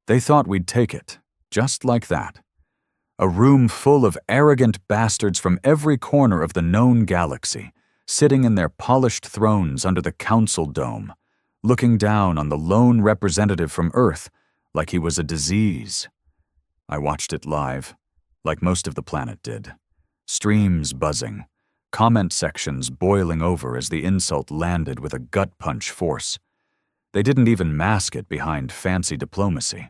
They thought we'd take it, just like that. A room full of arrogant bastards from every corner of the known galaxy, sitting in their polished thrones under the Council dome, looking down on the lone representative from Earth like he was a disease. I watched it live, like most of the planet did. Streams buzzing, comment sections boiling over as the insult landed with a gut-punch force. They didn't even mask it behind fancy diplomacy.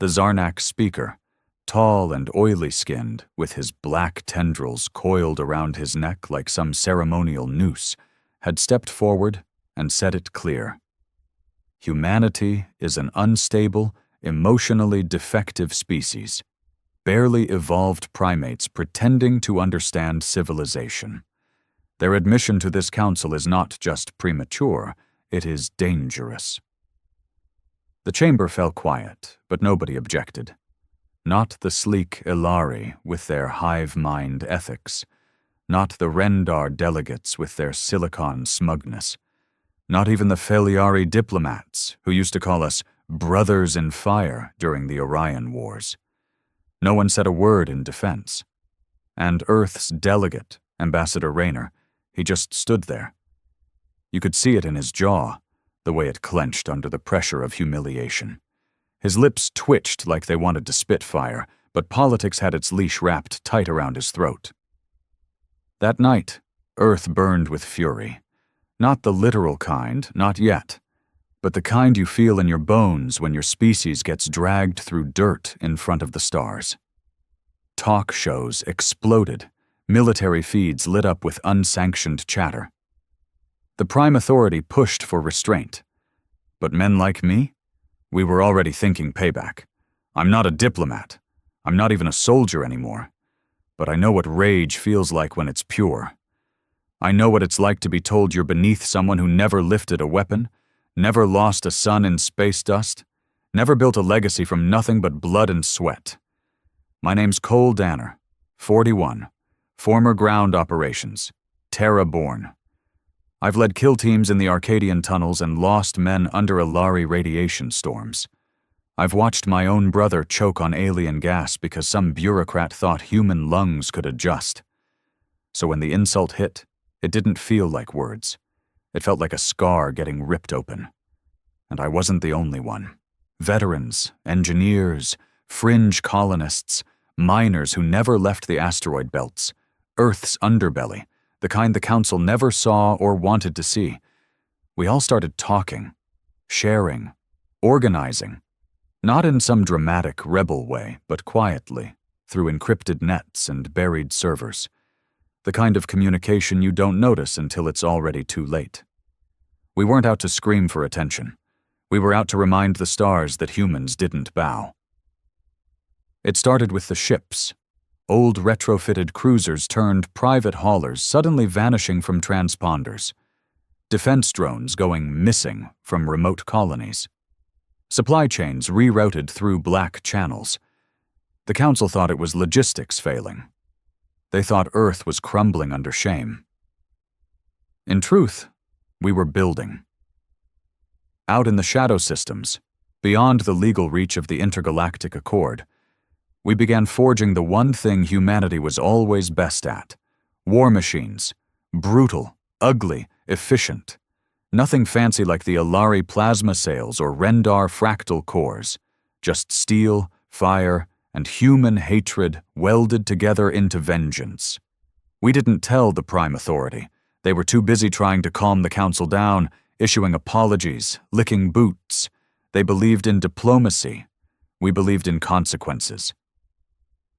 The Zarnak speaker, tall and oily-skinned, with his black tendrils coiled around his neck like some ceremonial noose, had stepped forward and said it clear. Humanity is an unstable, emotionally defective species, barely evolved primates pretending to understand civilization. Their admission to this council is not just premature, it is dangerous. The chamber fell quiet, but nobody objected. Not the sleek Ilari with their hive-mind ethics, not the Rendar delegates with their silicon smugness, not even the Feliari diplomats who used to call us brothers in fire during the Orion Wars. No one said a word in defense. And Earth's delegate, Ambassador Raynor, he just stood there. You could see it in his jaw, the way it clenched under the pressure of humiliation. His lips twitched like they wanted to spit fire, but politics had its leash wrapped tight around his throat. That night, Earth burned with fury. Not the literal kind, not yet, but the kind you feel in your bones when your species gets dragged through dirt in front of the stars. Talk shows exploded, military feeds lit up with unsanctioned chatter. The Prime Authority pushed for restraint. But men like me? We were already thinking payback. I'm not a diplomat. I'm not even a soldier anymore. But I know what rage feels like when it's pure. I know what it's like to be told you're beneath someone who never lifted a weapon, never lost a son in space dust, never built a legacy from nothing but blood and sweat. My name's Cole Danner, 41, former ground operations, Terra-born. I've led kill teams in the Arcadian tunnels and lost men under Ilari radiation storms. I've watched my own brother choke on alien gas because some bureaucrat thought human lungs could adjust. So when the insult hit, it didn't feel like words. It felt like a scar getting ripped open. And I wasn't the only one. Veterans, engineers, fringe colonists, miners who never left the asteroid belts, Earth's underbelly, the kind the Council never saw or wanted to see. We all started talking, sharing, organizing, not in some dramatic rebel way, but quietly, through encrypted nets and buried servers. The kind of communication you don't notice until it's already too late. We weren't out to scream for attention. We were out to remind the stars that humans didn't bow. It started with the ships. Old retrofitted cruisers turned private haulers suddenly vanishing from transponders. Defense drones going missing from remote colonies. Supply chains rerouted through black channels. The Council thought it was logistics failing. They thought Earth was crumbling under shame. In truth, we were building. Out in the shadow systems, beyond the legal reach of the Intergalactic Accord, we began forging the one thing humanity was always best at: war machines, brutal, ugly, efficient. Nothing fancy like the Ilari plasma sails or Rendar fractal cores, just steel, fire, and human hatred welded together into vengeance. We didn't tell the Prime Authority. They were too busy trying to calm the Council down, issuing apologies, licking boots. They believed in diplomacy. We believed in consequences.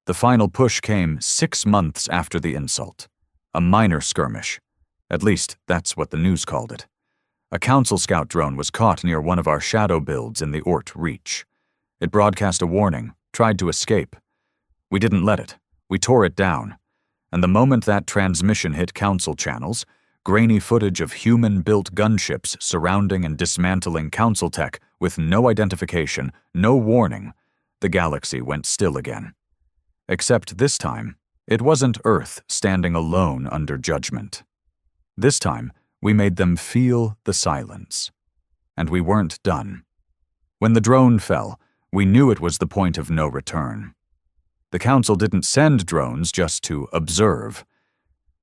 The final push came 6 months after the insult. A minor skirmish. At least, that's what the news called it. A Council scout drone was caught near one of our shadow builds in the Ort Reach. It broadcast a warning, tried to escape. We didn't let it. We tore it down. And the moment that transmission hit Council channels, grainy footage of human-built gunships surrounding and dismantling Council tech with no identification, no warning, the galaxy went still again. Except this time, it wasn't Earth standing alone under judgment. This time, we made them feel the silence. And we weren't done. When the drone fell, We knew it was the point of no return. The Council didn't send drones just to observe.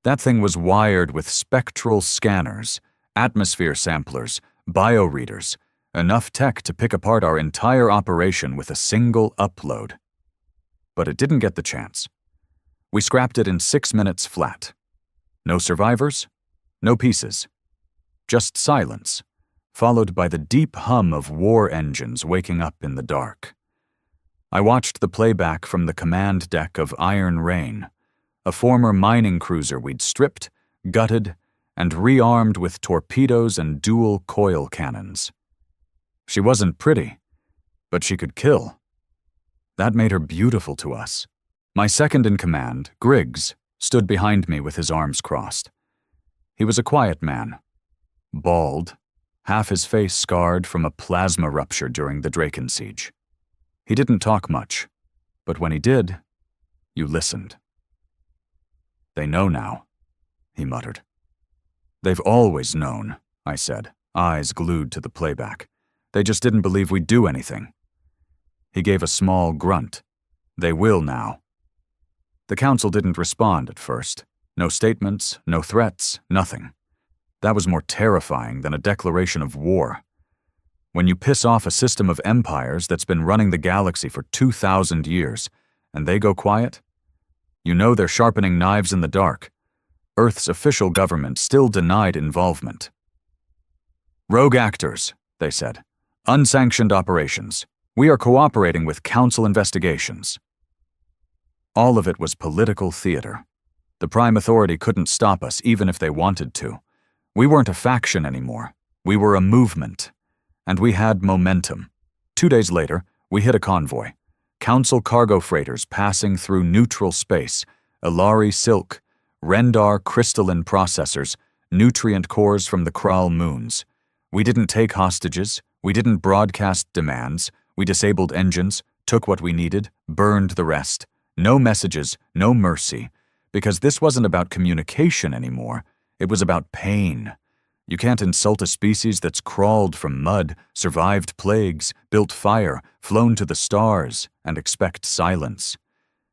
That thing was wired with spectral scanners, atmosphere samplers, bioreaders, enough tech to pick apart our entire operation with a single upload. But it didn't get the chance. We scrapped it in 6 minutes flat. No survivors, no pieces. Just silence, followed by the deep hum of war engines waking up in the dark. I watched the playback from the command deck of Iron Rain, a former mining cruiser we'd stripped, gutted, and rearmed with torpedoes and dual coil cannons. She wasn't pretty, but she could kill. That made her beautiful to us. My second-in-command, Griggs, stood behind me with his arms crossed. He was a quiet man, bald, half his face scarred from a plasma rupture during the Draken siege. He didn't talk much, but when he did, you listened. "They know now," he muttered. "They've always known," I said, eyes glued to the playback. "They just didn't believe we'd do anything." He gave a small grunt. "They will now." The Council didn't respond at first. No statements, no threats, nothing. That was more terrifying than a declaration of war. When you piss off a system of empires that's been running the galaxy for 2,000 years, and they go quiet, you know they're sharpening knives in the dark. Earth's official government still denied involvement. "Rogue actors," they said. "Unsanctioned operations. We are cooperating with Council investigations." All of it was political theater. The Prime Authority couldn't stop us even if they wanted to. We weren't a faction anymore. We were a movement. And we had momentum. 2 days later, we hit a convoy. Council cargo freighters passing through neutral space, Ilari silk, Rendar crystalline processors, nutrient cores from the Kral moons. We didn't take hostages. We didn't broadcast demands. We disabled engines, took what we needed, burned the rest. No messages, no mercy. Because this wasn't about communication anymore. It was about pain. You can't insult a species that's crawled from mud, survived plagues, built fire, flown to the stars, and expect silence.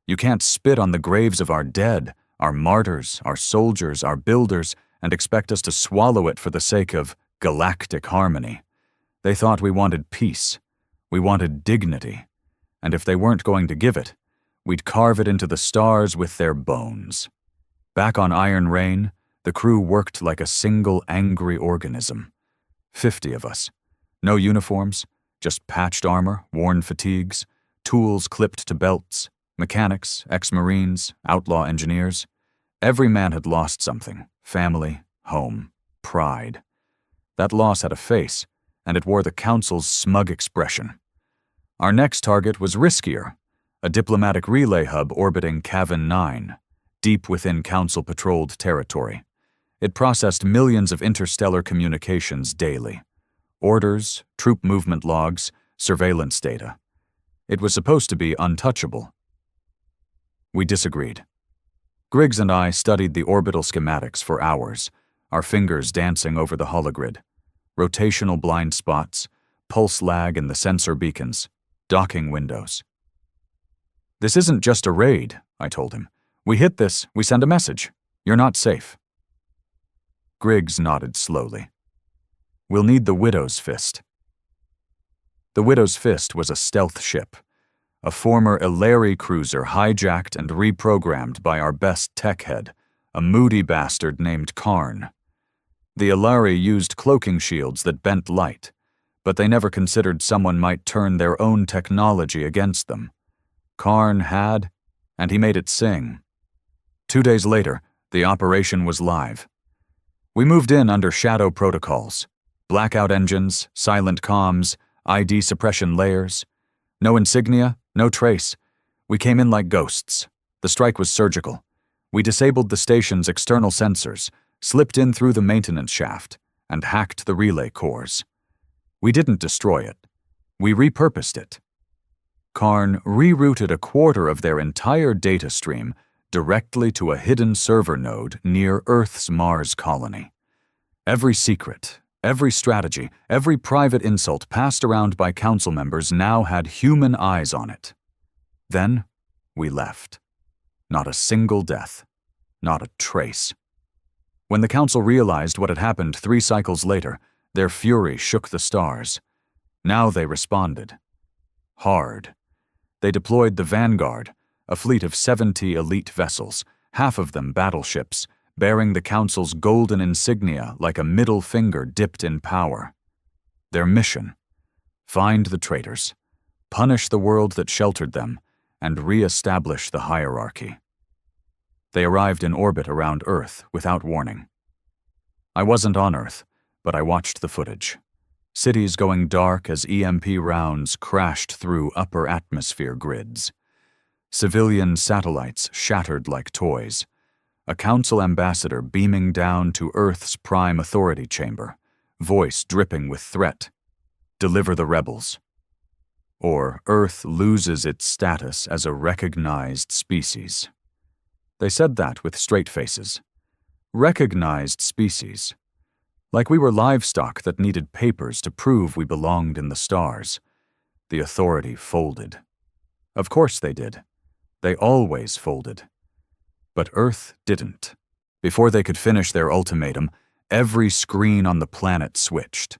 You can't spit on the graves of our dead, our martyrs, our soldiers, our builders, and expect us to swallow it for the sake of galactic harmony. They thought we wanted peace. We wanted dignity. And if they weren't going to give it, we'd carve it into the stars with their bones. Back on Iron Rain, the crew worked like a single angry organism. 50 of us. No uniforms, just patched armor, worn fatigues, tools clipped to belts, mechanics, ex-Marines, outlaw engineers. Every man had lost something: family, home, pride. That loss had a face, and it wore the Council's smug expression. Our next target was riskier, a diplomatic relay hub orbiting Cavern 9, deep within Council-patrolled territory. It processed millions of interstellar communications daily. Orders, troop movement logs, surveillance data. It was supposed to be untouchable. We disagreed. Griggs and I studied the orbital schematics for hours, our fingers dancing over the hologrid. Rotational blind spots, pulse lag in the sensor beacons, docking windows. "This isn't just a raid," I told him. "We hit this, we send a message. You're not safe." Griggs nodded slowly. "We'll need the Widow's Fist." The Widow's Fist was a stealth ship, a former Ilari cruiser hijacked and reprogrammed by our best tech head, a moody bastard named Karn. The Ilari used cloaking shields that bent light, but they never considered someone might turn their own technology against them. Karn had, and he made it sing. 2 days later, the operation was live. We moved in under shadow protocols: blackout engines, silent comms, ID suppression layers. No insignia, no trace. We came in like ghosts. The strike was surgical. We disabled the station's external sensors, slipped in through the maintenance shaft, and hacked the relay cores. We didn't destroy it. We repurposed it. Karn rerouted a quarter of their entire data stream directly to a hidden server node near Earth's Mars colony. Every secret, Every strategy, every private insult passed around by council members now had human eyes on it. Then, we left. Not a single death. Not a trace. When the council realized what had happened 3 cycles later, their fury shook the stars. Now they responded. Hard. They deployed the Vanguard, a fleet of 70 elite vessels, half of them battleships, bearing the Council's golden insignia like a middle finger dipped in power. Their mission: find the traitors, punish the world that sheltered them, and re-establish the hierarchy. They arrived in orbit around Earth without warning. I wasn't on Earth, but I watched the footage. Cities going dark as EMP rounds crashed through upper atmosphere grids. Civilian satellites shattered like toys. A council ambassador beaming down to Earth's prime authority chamber, voice dripping with threat. Deliver the rebels. Or Earth loses its status as a recognized species. They said that with straight faces. Recognized species. Like we were livestock that needed papers to prove we belonged in the stars. The authority folded. Of course they did. They always folded. But Earth didn't. Before they could finish their ultimatum, every screen on the planet switched.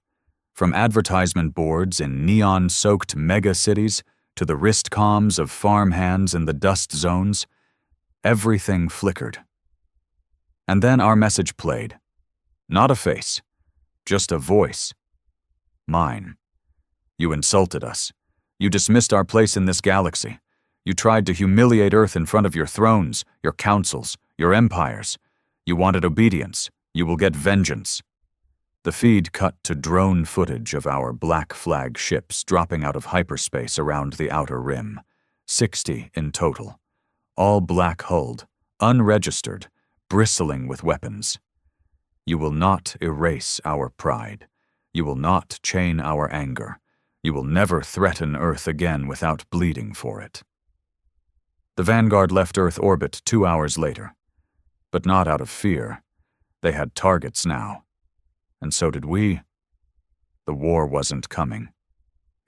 From advertisement boards in neon-soaked mega-cities to the wrist comms of farmhands in the dust zones, everything flickered. And then our message played. Not a face, just a voice. Mine. You insulted us. You dismissed our place in this galaxy. You tried to humiliate Earth in front of your thrones, your councils, your empires. You wanted obedience. You will get vengeance. The feed cut to drone footage of our black flag ships dropping out of hyperspace around the outer rim. 60 in total. All black-hulled, unregistered, bristling with weapons. You will not erase our pride. You will not chain our anger. You will never threaten Earth again without bleeding for it. The Vanguard left Earth orbit 2 hours later. But not out of fear. They had targets now. And so did we. The war wasn't coming.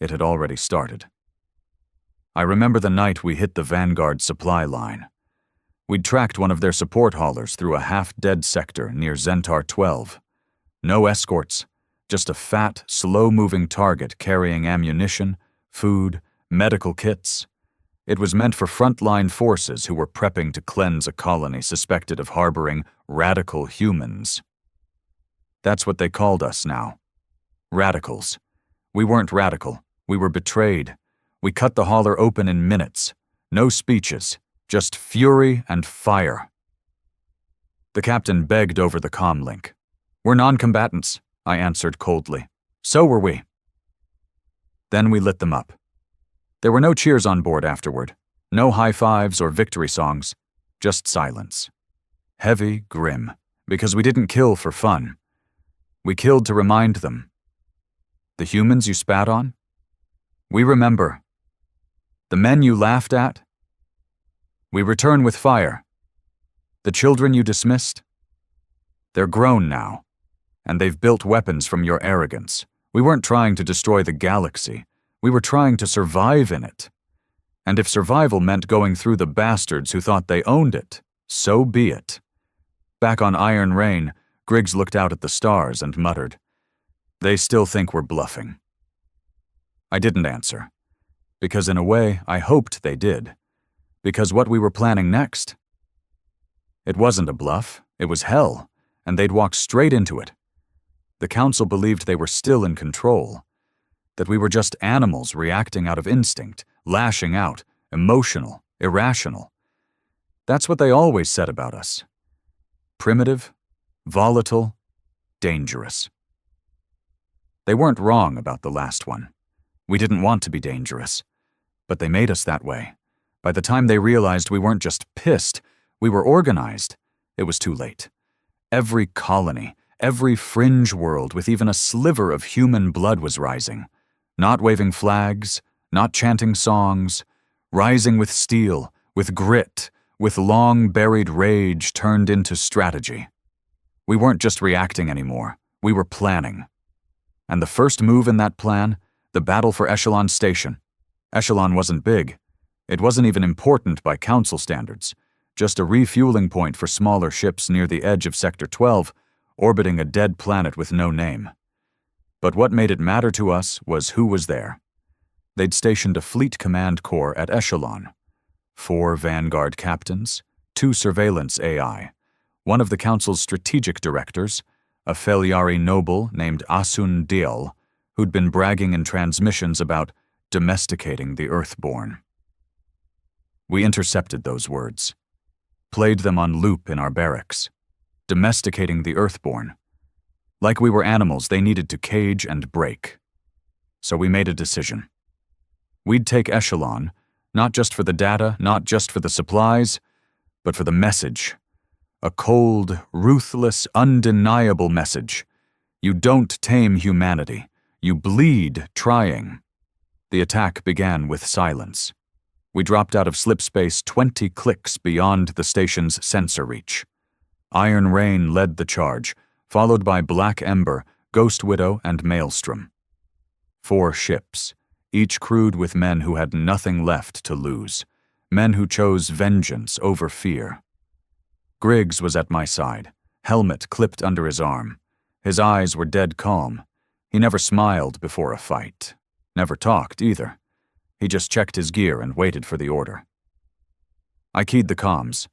It had already started. I remember the night we hit the Vanguard supply line. We'd tracked one of their support haulers through a half-dead sector near Zentar 12. No escorts, just a fat, slow-moving target carrying ammunition, food, medical kits. It was meant for frontline forces who were prepping to cleanse a colony suspected of harboring radical humans. That's what they called us now. Radicals. We weren't radical. We were betrayed. We cut the hauler open in minutes. No speeches. Just fury and fire. The captain begged over the comm link. We're non-combatants, I answered coldly. So were we. Then we lit them up. There were no cheers on board afterward. No high fives or victory songs. Just silence. Heavy, grim, because we didn't kill for fun. We killed to remind them. The humans you spat on? We remember. The men you laughed at? We return with fire. The children you dismissed? They're grown now, and they've built weapons from your arrogance. We weren't trying to destroy the galaxy. We were trying to survive in it. And if survival meant going through the bastards who thought they owned it, so be it. Back on Iron Rain, Griggs looked out at the stars and muttered, "They still think we're bluffing." I didn't answer, because in a way I hoped they did. Because what we were planning next? It wasn't a bluff, it was hell, and they'd walk straight into it. The council believed they were still in control, that we were just animals reacting out of instinct, lashing out, emotional, irrational. That's what they always said about us. Primitive, volatile, dangerous. They weren't wrong about the last one. We didn't want to be dangerous, but they made us that way. By the time they realized we weren't just pissed, we were organized, it was too late. Every colony, every fringe world with even a sliver of human blood was rising. Not waving flags, not chanting songs, rising with steel, with grit, with long-buried rage turned into strategy. We weren't just reacting anymore, we were planning. And the first move in that plan, the battle for Echelon Station. Echelon wasn't big. It wasn't even important by Council standards, just a refueling point for smaller ships near the edge of Sector 12, orbiting a dead planet with no name. But what made it matter to us was who was there. They'd stationed a fleet command corps at Echelon. 4 Vanguard captains, 2 surveillance AI, one of the Council's strategic directors, a Feliari noble named Asun Diel, who'd been bragging in transmissions about domesticating the Earthborn. We intercepted those words, played them on loop in our barracks. Domesticating the Earthborn. Like we were animals they needed to cage and break. So we made a decision. We'd take Echelon, not just for the data, not just for the supplies, but for the message. A cold, ruthless, undeniable message. You don't tame humanity. You bleed trying. The attack began with silence. We dropped out of slipspace 20 clicks beyond the station's sensor reach. Iron Rain led the charge, followed by Black Ember, Ghost Widow, and Maelstrom. 4 ships, each crewed with men who had nothing left to lose, men who chose vengeance over fear. Griggs was at my side, helmet clipped under his arm. His eyes were dead calm. He never smiled before a fight. Never talked either. He just checked his gear and waited for the order. I keyed the comms.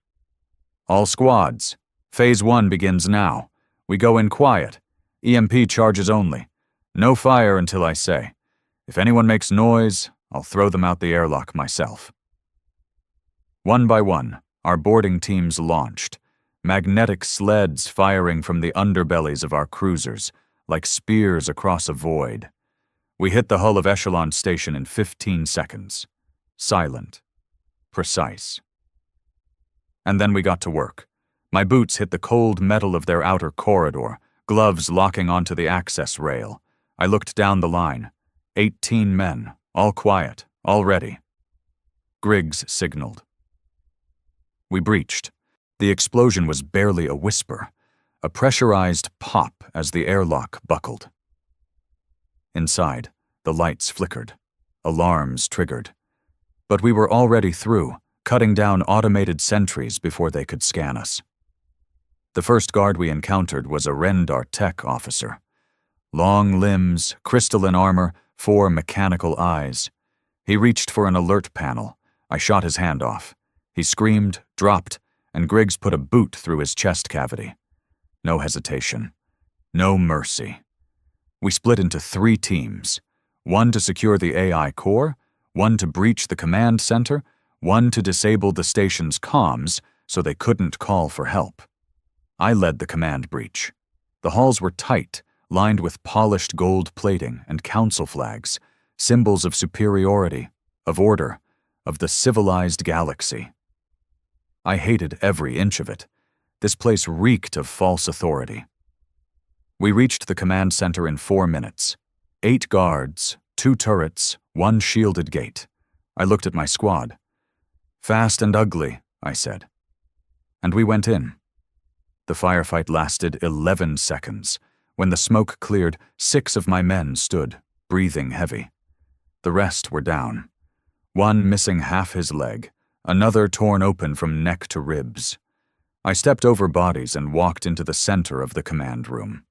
All squads. Phase 1 begins now. We go in quiet. EMP charges only. No fire until I say. If anyone makes noise, I'll throw them out the airlock myself. One by one, our boarding teams launched, magnetic sleds firing from the underbellies of our cruisers, like spears across a void. We hit the hull of Echelon Station in 15 seconds. Silent. Precise. And then we got to work. My boots hit the cold metal of their outer corridor, gloves locking onto the access rail. I looked down the line. 18 men, all quiet, all ready. Griggs signaled. We breached. The explosion was barely a whisper, a pressurized pop as the airlock buckled. Inside, the lights flickered. Alarms triggered. But we were already through, cutting down automated sentries before they could scan us. The first guard we encountered was a Rendar tech officer. Long limbs, crystalline armor, 4 mechanical eyes. He reached for an alert panel. I shot his hand off. He screamed, dropped, and Griggs put a boot through his chest cavity. No hesitation. No mercy. We split into 3 teams. 1 to secure the AI core, 1 to breach the command center, 1 to disable the station's comms so they couldn't call for help. I led the command breach. The halls were tight, lined with polished gold plating and council flags, symbols of superiority, of order, of the civilized galaxy. I hated every inch of it. This place reeked of false authority. We reached the command center in 4 minutes. 8 guards, 2 turrets, 1 shielded gate. I looked at my squad. Fast and ugly, I said. And we went in. The firefight lasted 11 seconds. When the smoke cleared, 6 of my men stood, breathing heavy. The rest were down. 1 missing half his leg, another torn open from neck to ribs. I stepped over bodies and walked into the center of the command room.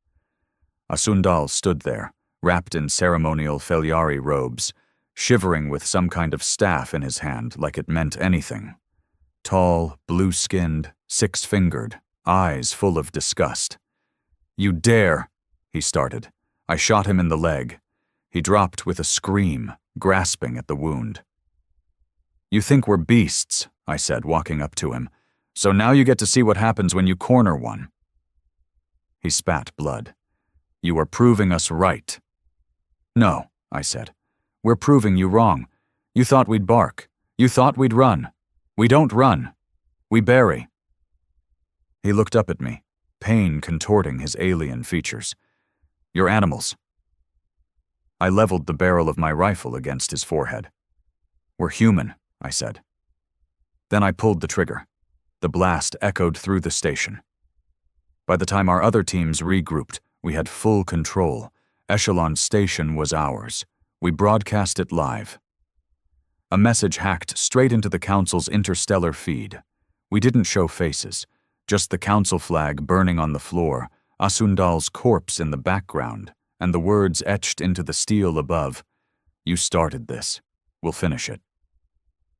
Asundal stood there, wrapped in ceremonial Feliari robes, shivering with some kind of staff in his hand like it meant anything. Tall, blue-skinned, 6-fingered, eyes full of disgust. "You dare," he started. I shot him in the leg. He dropped with a scream, grasping at the wound. "You think we're beasts," I said, walking up to him. "So now you get to see what happens when you corner one." He spat blood. "You are proving us right." "No," I said. "We're proving you wrong. You thought we'd bark. You thought we'd run. We don't run. We bury." He looked up at me, pain contorting his alien features. "You're animals." I leveled the barrel of my rifle against his forehead. "We're human," I said. Then I pulled the trigger. The blast echoed through the station. By the time our other teams regrouped, we had full control, Echelon Station was ours. We broadcast it live. A message hacked straight into the Council's interstellar feed. We didn't show faces, just the Council flag burning on the floor, Asundal's corpse in the background, and the words etched into the steel above, "You started this. We'll finish it."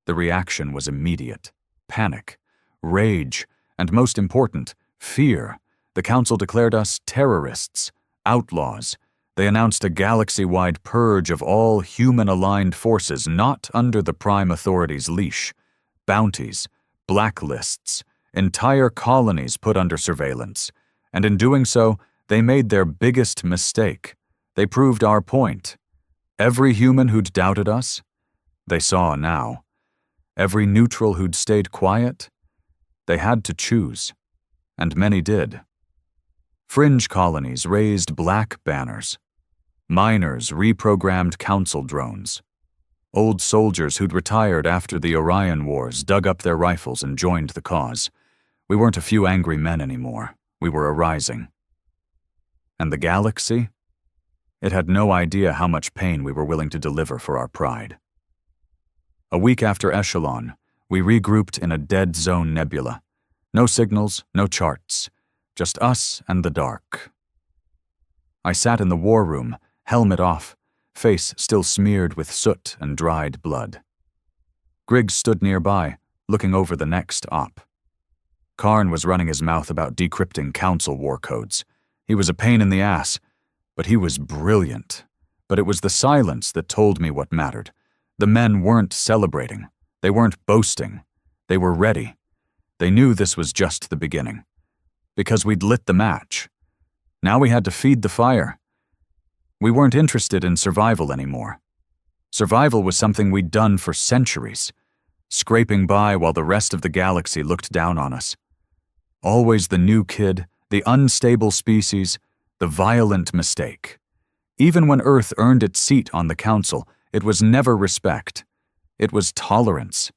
The reaction was immediate. Panic, rage, and most important, fear. The Council declared us terrorists, outlaws. They announced a galaxy-wide purge of all human-aligned forces not under the Prime Authority's leash. Bounties, blacklists, entire colonies put under surveillance. And in doing so, they made their biggest mistake. They proved our point. Every human who'd doubted us, they saw now. Every neutral who'd stayed quiet, they had to choose. And many did. Fringe colonies raised black banners. Miners reprogrammed Council drones. Old soldiers who'd retired after the Orion Wars dug up their rifles and joined the cause. We weren't a few angry men anymore. We were arising. And the galaxy? It had no idea how much pain we were willing to deliver for our pride. A week after Echelon, we regrouped in a dead zone nebula. No signals, no charts, just us and the dark. I sat in the war room, helmet off, face still smeared with soot and dried blood. Griggs stood nearby, looking over the next op. Karn was running his mouth about decrypting Council war codes. He was a pain in the ass, but he was brilliant. But it was the silence that told me what mattered. The men weren't celebrating. They weren't boasting. They were ready. They knew this was just the beginning. Because we'd lit the match. Now we had to feed the fire. We weren't interested in survival anymore. Survival was something we'd done for centuries, scraping by while the rest of the galaxy looked down on us. Always the new kid, the unstable species, the violent mistake. Even when Earth earned its seat on the Council, it was never respect. It was tolerance.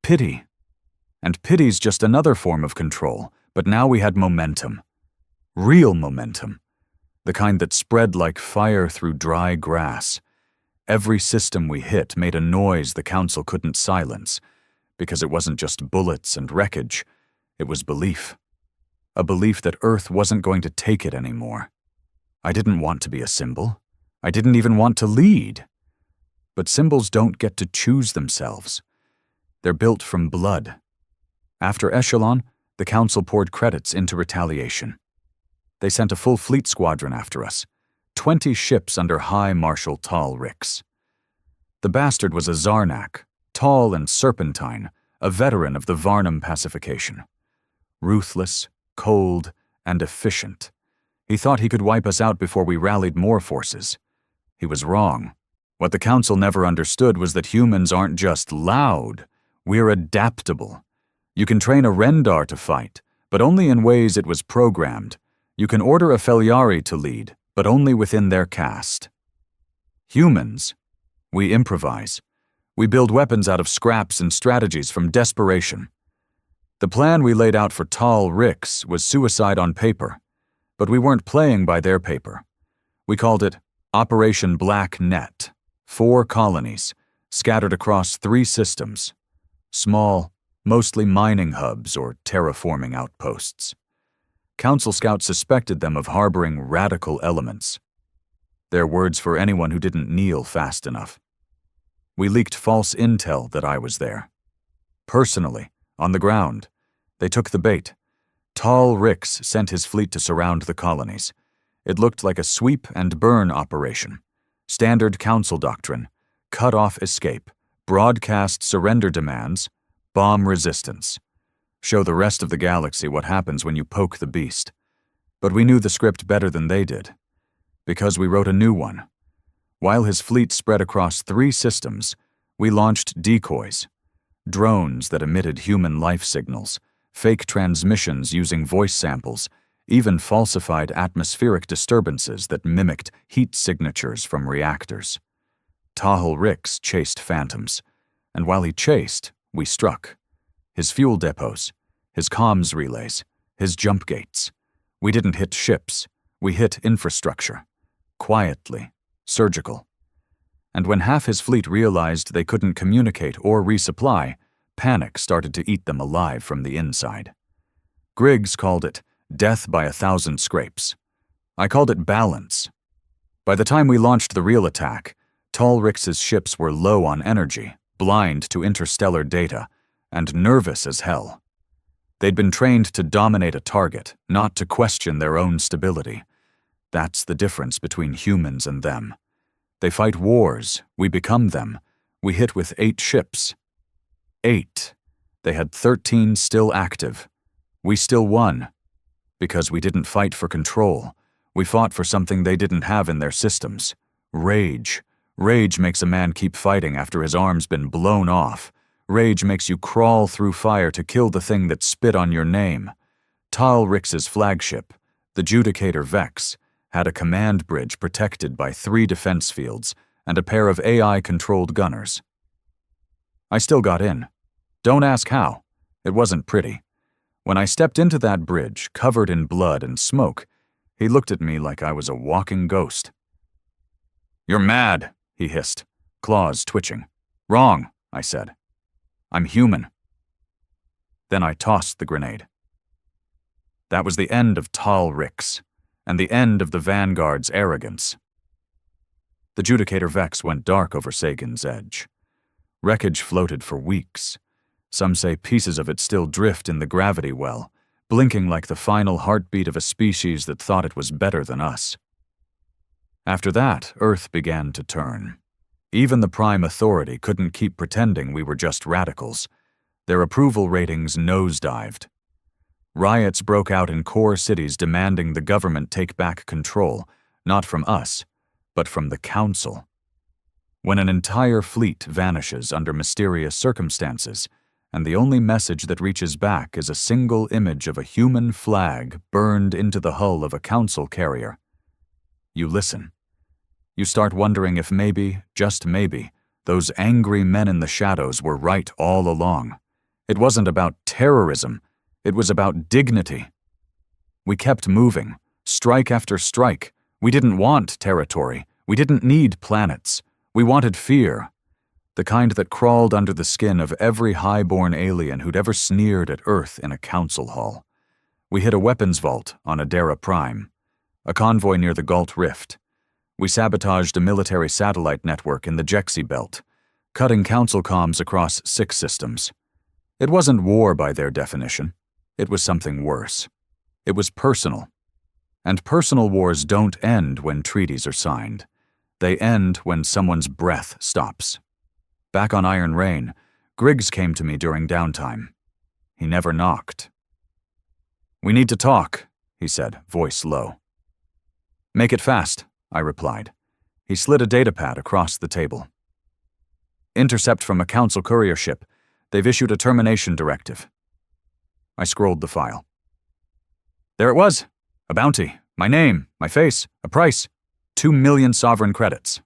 Pity. And pity's just another form of control, but now we had momentum. Real momentum. The kind that spread like fire through dry grass. Every system we hit made a noise the Council couldn't silence, because it wasn't just bullets and wreckage, it was belief. A belief that Earth wasn't going to take it anymore. I didn't want to be a symbol. I didn't even want to lead. But symbols don't get to choose themselves. They're built from blood. After Echelon, the Council poured credits into retaliation. They sent a full fleet squadron after us, 20 ships under High Marshal Tal Rix. The bastard was a Zarnak, tall and serpentine, a veteran of the Varnum pacification. Ruthless, cold, and efficient. He thought he could wipe us out before we rallied more forces. He was wrong. What the Council never understood was that humans aren't just loud, we're adaptable. You can train a Rendar to fight, but only in ways it was programmed. You can order a Feliari to lead, but only within their caste. Humans, we improvise. We build weapons out of scraps and strategies from desperation. The plan we laid out for Tal Rix was suicide on paper, but we weren't playing by their paper. We called it Operation Black Net. 4 colonies, scattered across 3 systems. Small, mostly mining hubs or terraforming outposts. Council scouts suspected them of harboring radical elements. Their words for anyone who didn't kneel fast enough. We leaked false intel that I was there. Personally, on the ground, they took the bait. Tal Rix sent his fleet to surround the colonies. It looked like a sweep and burn operation. Standard Council doctrine, cut off escape, broadcast surrender demands, bomb resistance. Show the rest of the galaxy what happens when you poke the beast. But we knew the script better than they did, because we wrote a new one. While his fleet spread across 3 systems, we launched decoys, drones that emitted human life signals, fake transmissions using voice samples, even falsified atmospheric disturbances that mimicked heat signatures from reactors. Tal Rix chased phantoms, and while he chased, we struck. His fuel depots, his comms relays, his jump gates. We didn't hit ships, we hit infrastructure. quietly, surgical. And when half his fleet realized they couldn't communicate or resupply, panic started to eat them alive from the inside. Griggs called it death by 1,000 scrapes. I called it balance. By the time we launched the real attack, Talrix's ships were low on energy, blind to interstellar data, and nervous as hell. They'd been trained to dominate a target, not to question their own stability. That's the difference between humans and them. They fight wars, we become them. We hit with 8 ships. 8. They had 13 still active. We still won. Because we didn't fight for control. We fought for something they didn't have in their systems. Rage. Rage makes a man keep fighting after his arm's been blown off. Rage makes you crawl through fire to kill the thing that spit on your name. Talrix's flagship, the Judicator Vex, had a command bridge protected by 3 defense fields and a pair of AI-controlled gunners. I still got in. Don't ask how. It wasn't pretty. When I stepped into that bridge, covered in blood and smoke, he looked at me like I was a walking ghost. "You're mad," he hissed, claws twitching. "Wrong," I said. "I'm human." Then I tossed the grenade. That was the end of Talrix, and the end of the Vanguard's arrogance. The Judicator Vex went dark over Sagan's edge. Wreckage floated for weeks. Some say pieces of it still drift in the gravity well, blinking like the final heartbeat of a species that thought it was better than us. After that, Earth began to turn. Even the Prime Authority couldn't keep pretending we were just radicals. Their approval ratings nosedived. Riots broke out in core cities demanding the government take back control, not from us, but from the Council. When an entire fleet vanishes under mysterious circumstances, and the only message that reaches back is a single image of a human flag burned into the hull of a Council carrier, you listen. You start wondering if maybe, just maybe, those angry men in the shadows were right all along. It wasn't about terrorism. It was about dignity. We kept moving, strike after strike. We didn't want territory. We didn't need planets. We wanted fear. The kind that crawled under the skin of every high-born alien who'd ever sneered at Earth in a council hall. We hit a weapons vault on Adara Prime, a convoy near the Gault Rift. We sabotaged a military satellite network in the Jexi Belt, cutting council comms across 6 systems. It wasn't war by their definition. It was something worse. It was personal. And personal wars don't end when treaties are signed. They end when someone's breath stops. Back on Iron Rain, Griggs came to me during downtime. He never knocked. "We need to talk," he said, voice low. "Make it fast," I replied. He slid a datapad across the table. "Intercept from a Council courier ship. They've issued a termination directive." I scrolled the file. There it was. A bounty. My name, my face, a price. 2 million sovereign credits.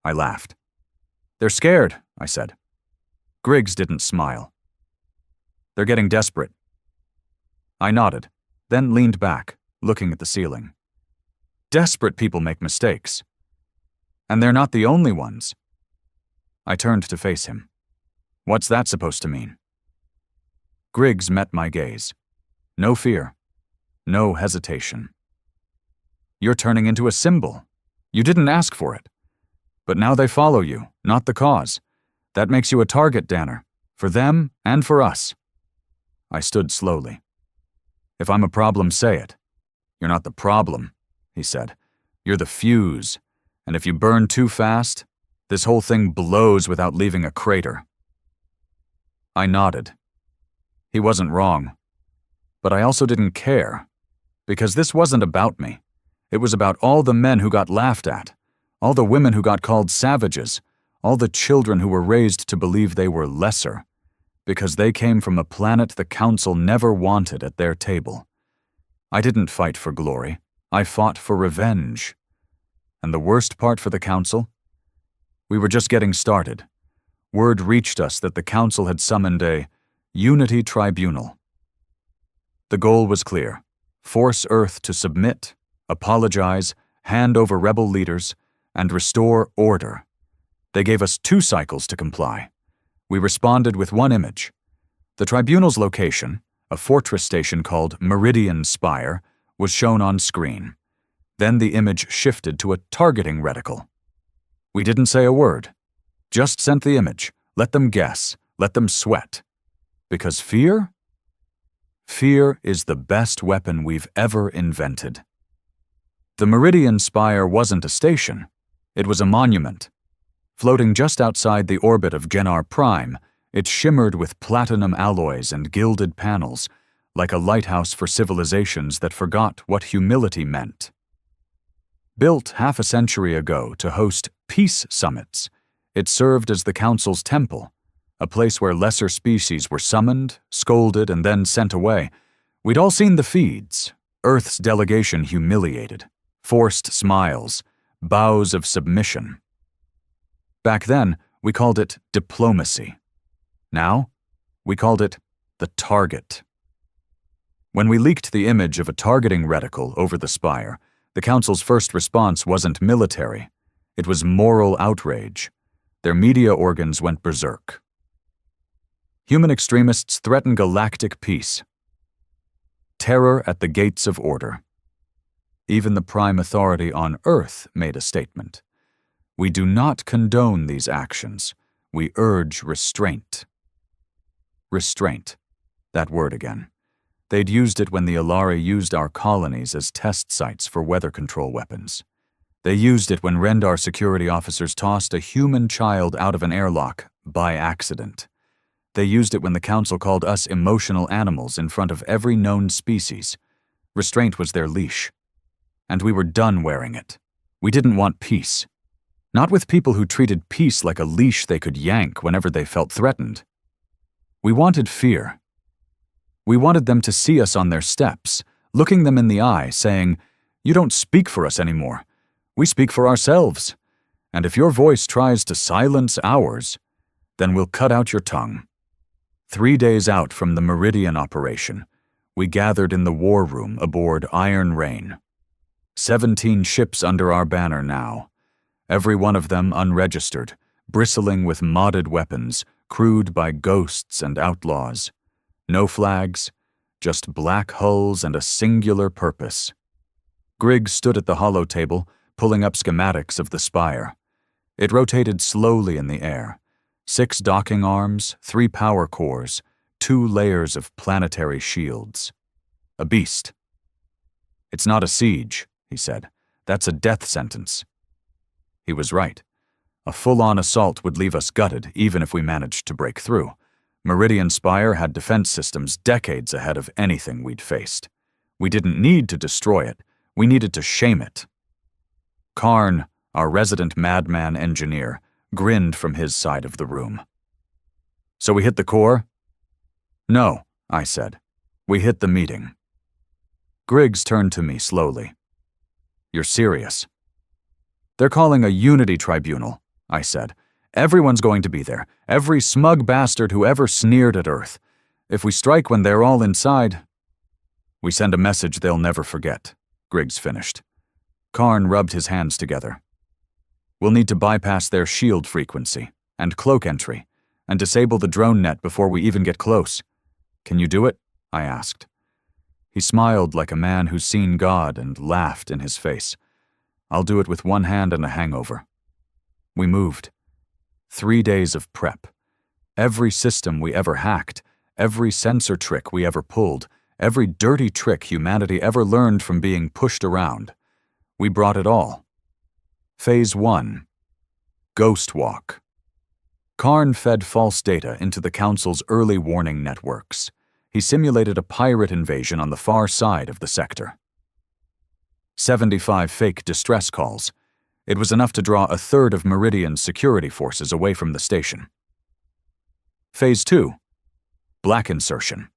I laughed. "They're scared," I said. Griggs didn't smile. "They're getting desperate." I nodded, then leaned back, looking at the ceiling. Desperate people make mistakes. And they're not the only ones. I turned to face him. What's that supposed to mean? Griggs met my gaze. No fear. No hesitation. "You're turning into a symbol. You didn't ask for it. But now they follow you, not the cause. That makes you a target, Danner, for them and for us." I stood slowly. "If I'm a problem, say it." "You're not the problem," he said. "You're the fuse, and if you burn too fast, this whole thing blows without leaving a crater." I nodded. He wasn't wrong. But I also didn't care, because this wasn't about me. It was about all the men who got laughed at, all the women who got called savages, all the children who were raised to believe they were lesser, because they came from a planet the Council never wanted at their table. I didn't fight for glory. I fought for revenge. And the worst part for the Council? We were just getting started. Word reached us that the Council had summoned a Unity Tribunal. The goal was clear: force Earth to submit, apologize, hand over rebel leaders, and restore order. They gave us 2 cycles to comply. We responded with 1 image. The tribunal's location, a fortress station called Meridian Spire, was shown on screen. Then the image shifted to a targeting reticle. We didn't say a word. Just sent the image. Let them guess. Let them sweat. Because fear? Fear is the best weapon we've ever invented. The Meridian Spire wasn't a station. It was a monument. Floating just outside the orbit of Genar Prime, it shimmered with platinum alloys and gilded panels, like a lighthouse for civilizations that forgot what humility meant. Built half a century ago to host peace summits, it served as the Council's temple, a place where lesser species were summoned, scolded, and then sent away. We'd all seen the feeds, Earth's delegation humiliated, forced smiles, bows of submission. Back then, we called it diplomacy. Now, we called it the target. When we leaked the image of a targeting reticle over the spire, the Council's first response wasn't military. It was moral outrage. Their media organs went berserk. Human extremists threaten galactic peace. Terror at the gates of order. Even the prime authority on Earth made a statement. We do not condone these actions. We urge restraint. Restraint. That word again. They'd used it when the Alari used our colonies as test sites for weather control weapons. They used it when Rendar security officers tossed a human child out of an airlock by accident. They used it when the Council called us emotional animals in front of every known species. Restraint was their leash. And we were done wearing it. We didn't want peace. Not with people who treated peace like a leash they could yank whenever they felt threatened. We wanted fear. We wanted them to see us on their steps, looking them in the eye, saying, "You don't speak for us anymore. We speak for ourselves. And if your voice tries to silence ours, then we'll cut out your tongue." 3 days out from the Meridian operation, we gathered in the war room aboard Iron Rain. 17 ships under our banner now, every one of them unregistered, bristling with modded weapons, crewed by ghosts and outlaws. No flags, just black hulls and a singular purpose. Griggs stood at the holo table, pulling up schematics of the spire. It rotated slowly in the air. 6 docking arms, 3 power cores, 2 layers of planetary shields. A beast. "It's not a siege," he said. "That's a death sentence." He was right. A full-on assault would leave us gutted, even if we managed to break through. Meridian Spire had defense systems decades ahead of anything we'd faced. We didn't need to destroy it. We needed to shame it. Karn, our resident madman engineer, grinned from his side of the room. "So we hit the core?" "No," I said. "We hit the meeting." Griggs turned to me slowly. "You're serious?" "They're calling a unity tribunal," I said. "Everyone's going to be there. Every smug bastard who ever sneered at Earth. If we strike when they're all inside..." "We send a message they'll never forget," Griggs finished. Karn rubbed his hands together. "We'll need to bypass their shield frequency and cloak entry and disable the drone net before we even get close. Can you do it?" I asked. He smiled like a man who's seen God and laughed in his face. "I'll do it with one hand and a hangover." We moved. 3 days of prep. Every system we ever hacked, every sensor trick we ever pulled, every dirty trick humanity ever learned from being pushed around. We brought it all. Phase 1. Ghost Walk. Karn fed false data into the Council's early warning networks. He simulated a pirate invasion on the far side of the sector. 75 fake distress calls. It was enough to draw a third of Meridian's security forces away from the station. Phase 2. Black insertion.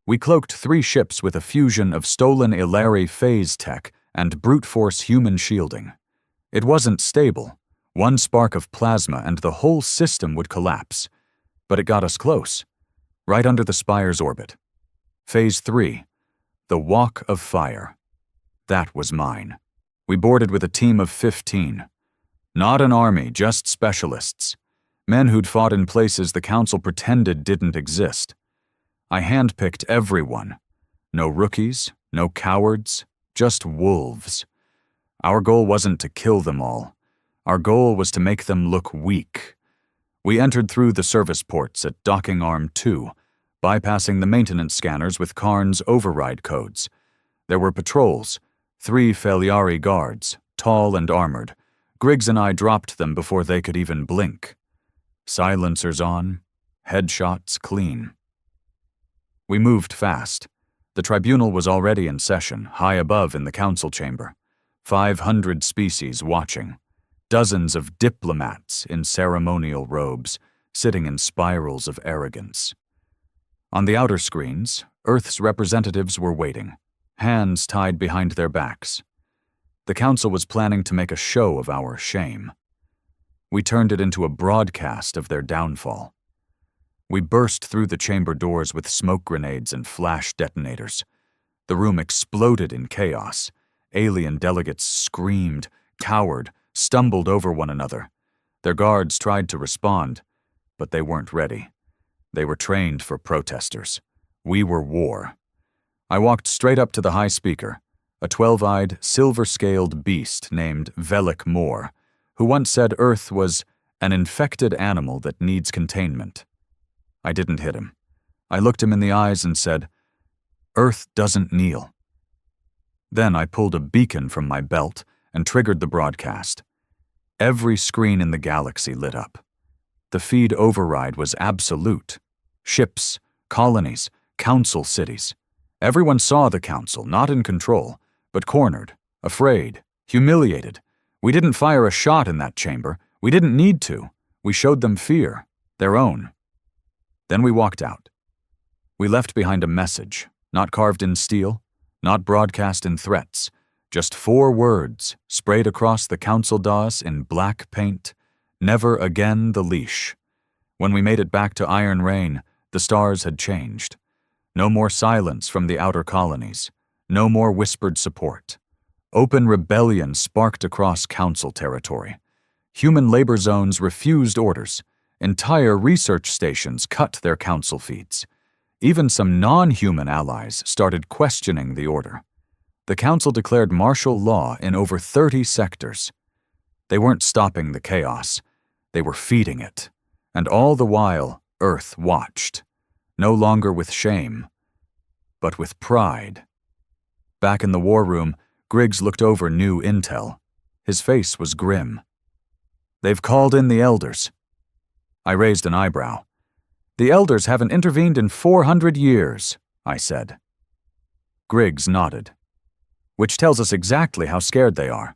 We cloaked 3 ships with a fusion of stolen Ilari phase tech and brute force human shielding. It wasn't stable. One spark of plasma and the whole system would collapse. But it got us close, right under the spire's orbit. Phase 3. The Walk of Fire. That was mine. We boarded with a team of 15. Not an army, just specialists. Men who'd fought in places the Council pretended didn't exist. I handpicked everyone. No rookies, no cowards, just wolves. Our goal wasn't to kill them all. Our goal was to make them look weak. We entered through the service ports at Docking Arm 2, bypassing the maintenance scanners with Karn's override codes. There were patrols, 3 Feliari guards, tall and armored. Griggs and I dropped them before they could even blink. Silencers on, headshots clean. We moved fast. The tribunal was already in session, high above in the council chamber. 500 species watching. Dozens of diplomats in ceremonial robes, sitting in spirals of arrogance. On the outer screens, Earth's representatives were waiting, hands tied behind their backs. The council was planning to make a show of our shame. We turned it into a broadcast of their downfall. We burst through the chamber doors with smoke grenades and flash detonators. The room exploded in chaos. Alien delegates screamed, cowered, stumbled over one another. Their guards tried to respond, but they weren't ready. They were trained for protesters. We were war. I walked straight up to the high speaker, a 12-eyed, silver-scaled beast named Velik Moore, who once said Earth was an infected animal that needs containment. I didn't hit him. I looked him in the eyes and said, "Earth doesn't kneel." Then I pulled a beacon from my belt and triggered the broadcast. Every screen in the galaxy lit up. The feed override was absolute. Ships, colonies, council cities. Everyone saw the council, not in control, but cornered, afraid, humiliated. We didn't fire a shot in that chamber. We didn't need to. We showed them fear, their own. Then we walked out. We left behind a message, not carved in steel, not broadcast in threats, just 4 words sprayed across the council dais in black paint: never again the leash. When we made it back to Iron Rain, the stars had changed. No more silence from the outer colonies. No more whispered support. Open rebellion sparked across council territory. Human labor zones refused orders. Entire research stations cut their council feeds. Even some non-human allies started questioning the order. The council declared martial law in over 30 sectors. They weren't stopping the chaos. They were feeding it. And all the while, Earth watched. No longer with shame, but with pride. Back in the war room, Griggs looked over new intel. His face was grim. "They've called in the elders." I raised an eyebrow. "The elders haven't intervened in 400 years, I said. Griggs nodded. "Which tells us exactly how scared they are."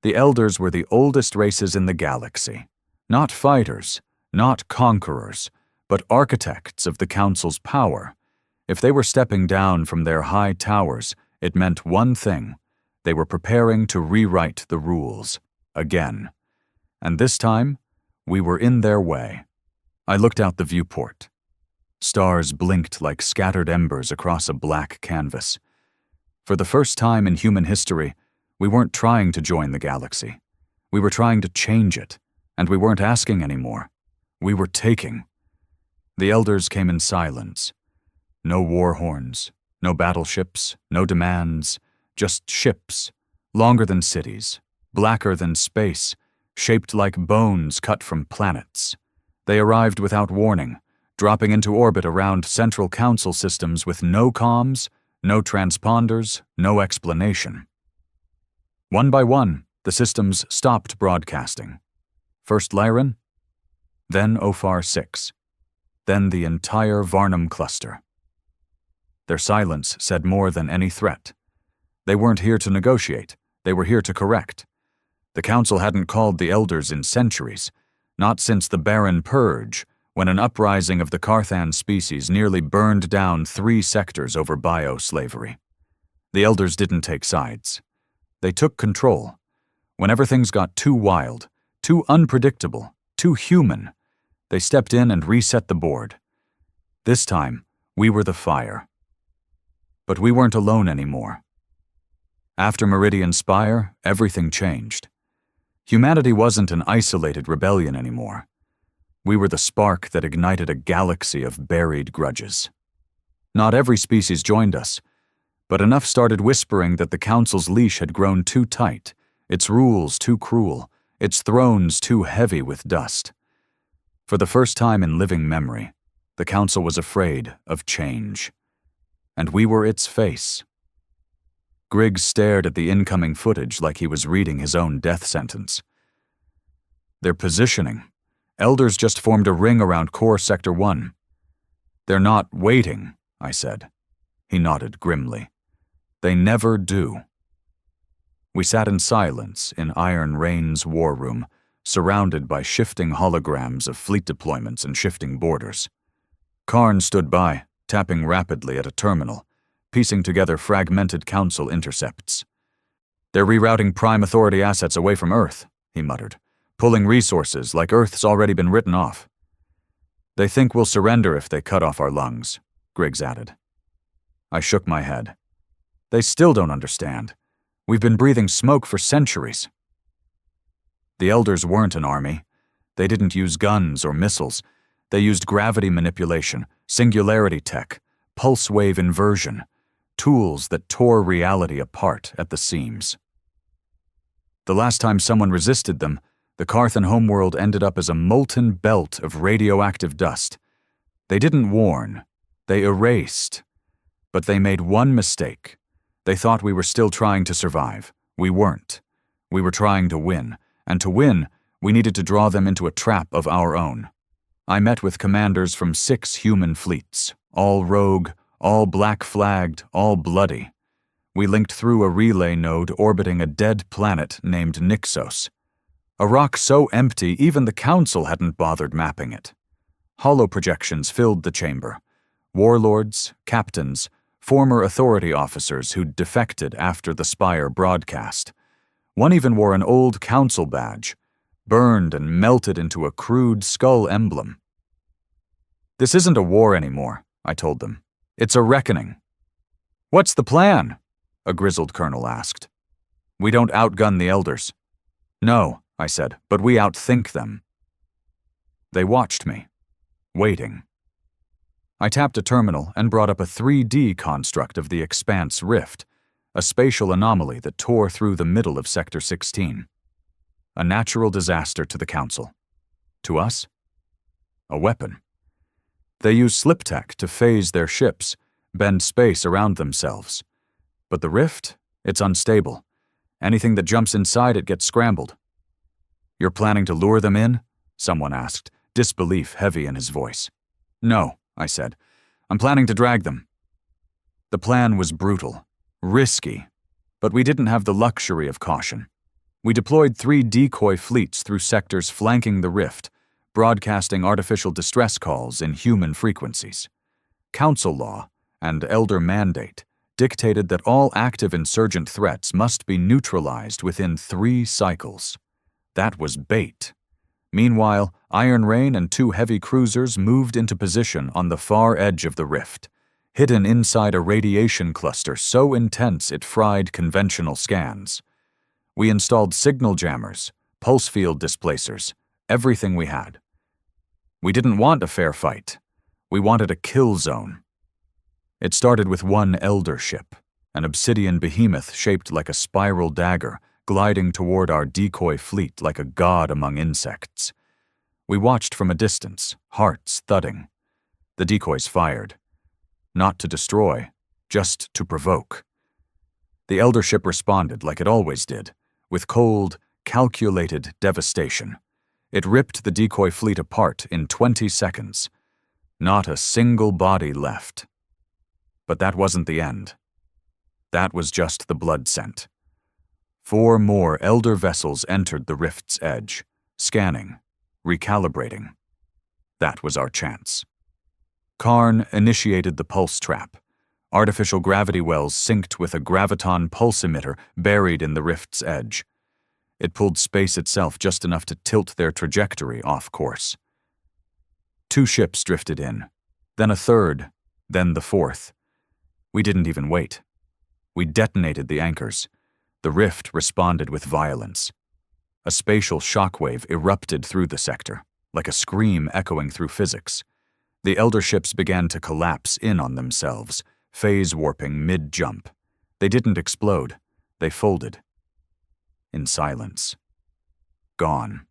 The elders were the oldest races in the galaxy. Not fighters, not conquerors, but architects of the Council's power. If they were stepping down from their high towers, it meant one thing: they were preparing to rewrite the rules, again. And this time, we were in their way. I looked out the viewport. Stars blinked like scattered embers across a black canvas. For the first time in human history, we weren't trying to join the galaxy. We were trying to change it, and we weren't asking anymore. We were taking. The elders came in silence. No war horns, no battleships, no demands, just ships, longer than cities, blacker than space, shaped like bones cut from planets. They arrived without warning, dropping into orbit around central council systems with no comms, no transponders, no explanation. One by one, the systems stopped broadcasting. First Lyran, then Ophar 6, then the entire Varnum cluster. Their silence said more than any threat. They weren't here to negotiate, they were here to correct. The Council hadn't called the Elders in centuries, not since the Barren Purge, when an uprising of the Carthan species nearly burned down 3 sectors over bio-slavery. The Elders didn't take sides. They took control. Whenever things got too wild, too unpredictable, too human, they stepped in and reset the board. This time, we were the fire. But we weren't alone anymore. After Meridian Spire, everything changed. Humanity wasn't an isolated rebellion anymore. We were the spark that ignited a galaxy of buried grudges. Not every species joined us, but enough started whispering that the Council's leash had grown too tight, its rules too cruel, its thrones too heavy with dust. For the first time in living memory, the Council was afraid of change. And we were its face. Griggs stared at the incoming footage like he was reading his own death sentence. Their positioning. Elders just formed a ring around Core Sector 1. They're not waiting, I said. He nodded grimly. They never do. We sat in silence in Iron Rain's war room, surrounded by shifting holograms of fleet deployments and shifting borders. Karn stood by, tapping rapidly at a terminal, piecing together fragmented Council intercepts. They're rerouting Prime Authority assets away from Earth, he muttered, pulling resources like Earth's already been written off. They think we'll surrender if they cut off our lungs, Griggs added. I shook my head. They still don't understand. We've been breathing smoke for centuries. The Elders weren't an army. They didn't use guns or missiles. They used gravity manipulation, singularity tech, pulse wave inversion, tools that tore reality apart at the seams. The last time someone resisted them, the Carthan homeworld ended up as a molten belt of radioactive dust. They didn't warn. They erased. But they made one mistake. They thought we were still trying to survive. We weren't. We were trying to win. And to win, we needed to draw them into a trap of our own. I met with commanders from 6 human fleets, all rogue, all black-flagged, all bloody. We linked through a relay node orbiting a dead planet named Nixos. A rock so empty even the Council hadn't bothered mapping it. Hollow projections filled the chamber. Warlords, captains, former authority officers who'd defected after the Spire broadcast. One even wore an old Council badge, burned and melted into a crude skull emblem. This isn't a war anymore, I told them. It's a reckoning. What's the plan? A grizzled colonel asked. We don't outgun the Elders. No, I said, but we outthink them. They watched me, waiting. I tapped a terminal and brought up a 3D construct of the Expanse Rift, a spatial anomaly that tore through the middle of Sector 16. A natural disaster to the Council. To us? A weapon. They use slip tech to phase their ships, bend space around themselves. But the Rift? It's unstable. Anything that jumps inside it gets scrambled. You're planning to lure them in? Someone asked, disbelief heavy in his voice. No, I said. I'm planning to drag them. The plan was brutal, risky, but we didn't have the luxury of caution. We deployed 3 decoy fleets through sectors flanking the Rift, broadcasting artificial distress calls in human frequencies. Council law and Elder mandate dictated that all active insurgent threats must be neutralized within 3 cycles. That was bait. Meanwhile, Iron Rain and 2 heavy cruisers moved into position on the far edge of the Rift, hidden inside a radiation cluster so intense it fried conventional scans. We installed signal jammers, pulse field displacers, everything we had. We didn't want a fair fight. We wanted a kill zone. It started with 1 Elder ship, an obsidian behemoth shaped like a spiral dagger, gliding toward our decoy fleet like a god among insects. We watched from a distance, hearts thudding. The decoys fired. Not to destroy, just to provoke. The Elder ship responded like it always did, with cold, calculated devastation. It ripped the decoy fleet apart in 20 seconds. Not a single body left. But that wasn't the end. That was just the blood scent. 4 more Elder vessels entered the Rift's edge, scanning, recalibrating. That was our chance. Karn initiated the pulse trap. Artificial gravity wells synced with a graviton pulse emitter buried in the Rift's edge. It pulled space itself just enough to tilt their trajectory off course. 2 ships drifted in, then a 3rd, then the 4th. We didn't even wait. We detonated the anchors. The rift responded with violence. A spatial shockwave erupted through the sector, like a scream echoing through physics. The elder ships began to collapse in on themselves, phase warping mid-jump. They didn't explode. They folded. In silence. Gone.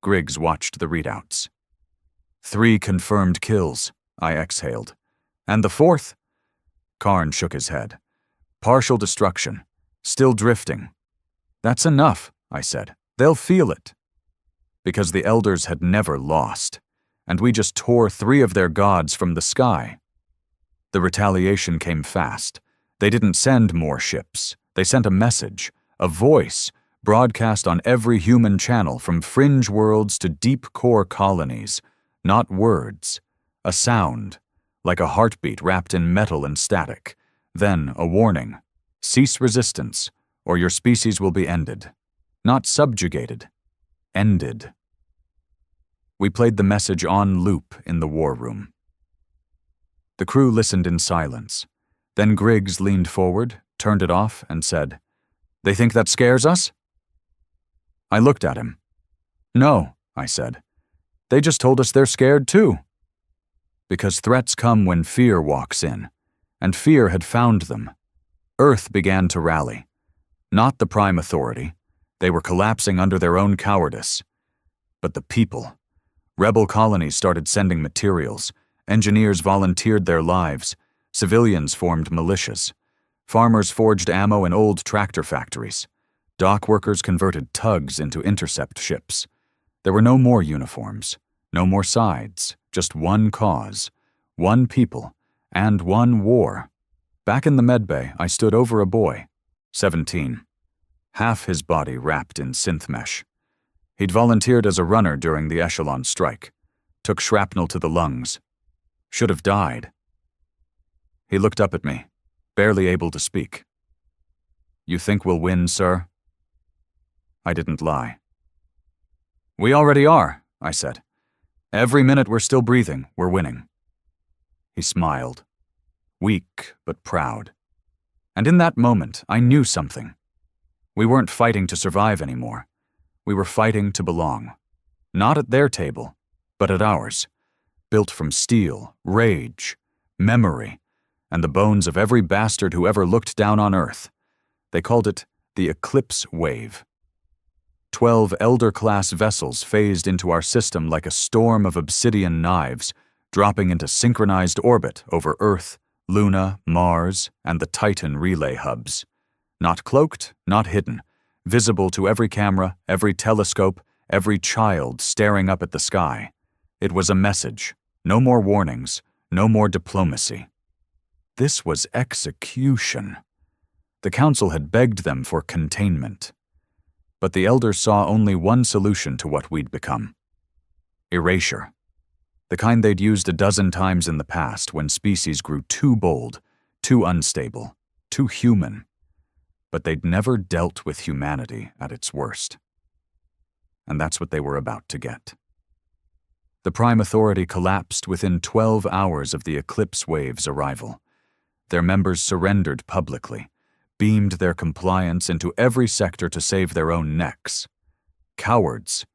Griggs watched the readouts. 3 confirmed kills, I exhaled. And the 4th? Karn shook his head. Partial destruction. Still drifting. That's enough, I said. They'll feel it. Because the elders had never lost, and we just tore 3 of their gods from the sky. The retaliation came fast. They didn't send more ships. They sent a message, a voice, broadcast on every human channel from fringe worlds to deep core colonies. Not words. A sound, like a heartbeat wrapped in metal and static. Then a warning. Cease resistance, or your species will be ended. Not subjugated. Ended. We played the message on loop in the war room. The crew listened in silence. Then Griggs leaned forward, turned it off, and said, "They think that scares us?" I looked at him. "No," I said. "They just told us they're scared too." Because threats come when fear walks in, and fear had found them. Earth began to rally. Not the Prime Authority. They were collapsing under their own cowardice. But the people. Rebel colonies started sending materials. Engineers volunteered their lives. Civilians formed militias. Farmers forged ammo in old tractor factories. Dock workers converted tugs into intercept ships. There were no more uniforms, no more sides, just one cause, one people, and one war. Back in the medbay, I stood over a boy, 17. Half his body wrapped in synth mesh. He'd volunteered as a runner during the Echelon strike. Took shrapnel to the lungs. Should have died. He looked up at me, barely able to speak. "You think we'll win, sir?" I didn't lie. "We already are," I said. "Every minute we're still breathing, we're winning." He smiled. Weak but proud. And in that moment, I knew something. We weren't fighting to survive anymore. We were fighting to belong. Not at their table, but at ours. Built from steel, rage, memory, and the bones of every bastard who ever looked down on Earth. They called it the Eclipse Wave. 12 Elder-class vessels phased into our system like a storm of obsidian knives, dropping into synchronized orbit over Earth, Luna, Mars, and the Titan relay hubs. Not cloaked, not hidden, visible to every camera, every telescope, every child staring up at the sky. It was a message. No more warnings, no more diplomacy. This was execution. The Council had begged them for containment. But the Elders saw only one solution to what we'd become. Erasure. The kind they'd used a dozen times in the past when species grew too bold, too unstable, too human. But they'd never dealt with humanity at its worst. And that's what they were about to get. The Prime Authority collapsed within 12 hours of the Eclipse Wave's arrival. Their members surrendered publicly, beamed their compliance into every sector to save their own necks. Cowards.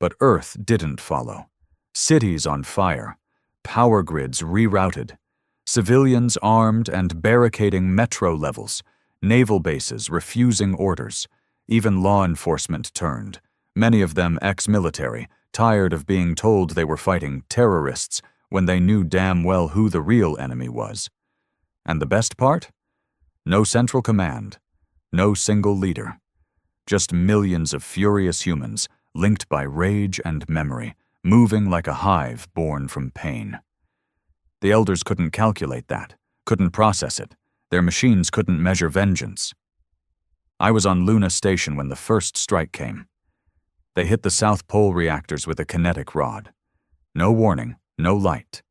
But Earth didn't follow. Cities on fire, power grids rerouted, civilians armed and barricading metro levels, naval bases refusing orders, even law enforcement turned, many of them ex-military, tired of being told they were fighting terrorists when they knew damn well who the real enemy was. And the best part? No central command, no single leader, just millions of furious humans linked by rage and memory, moving like a hive born from pain. The Elders couldn't calculate that, couldn't process it. Their machines couldn't measure vengeance. I was on Luna Station when the first strike came. They hit the South Pole reactors with a kinetic rod. No warning, no light.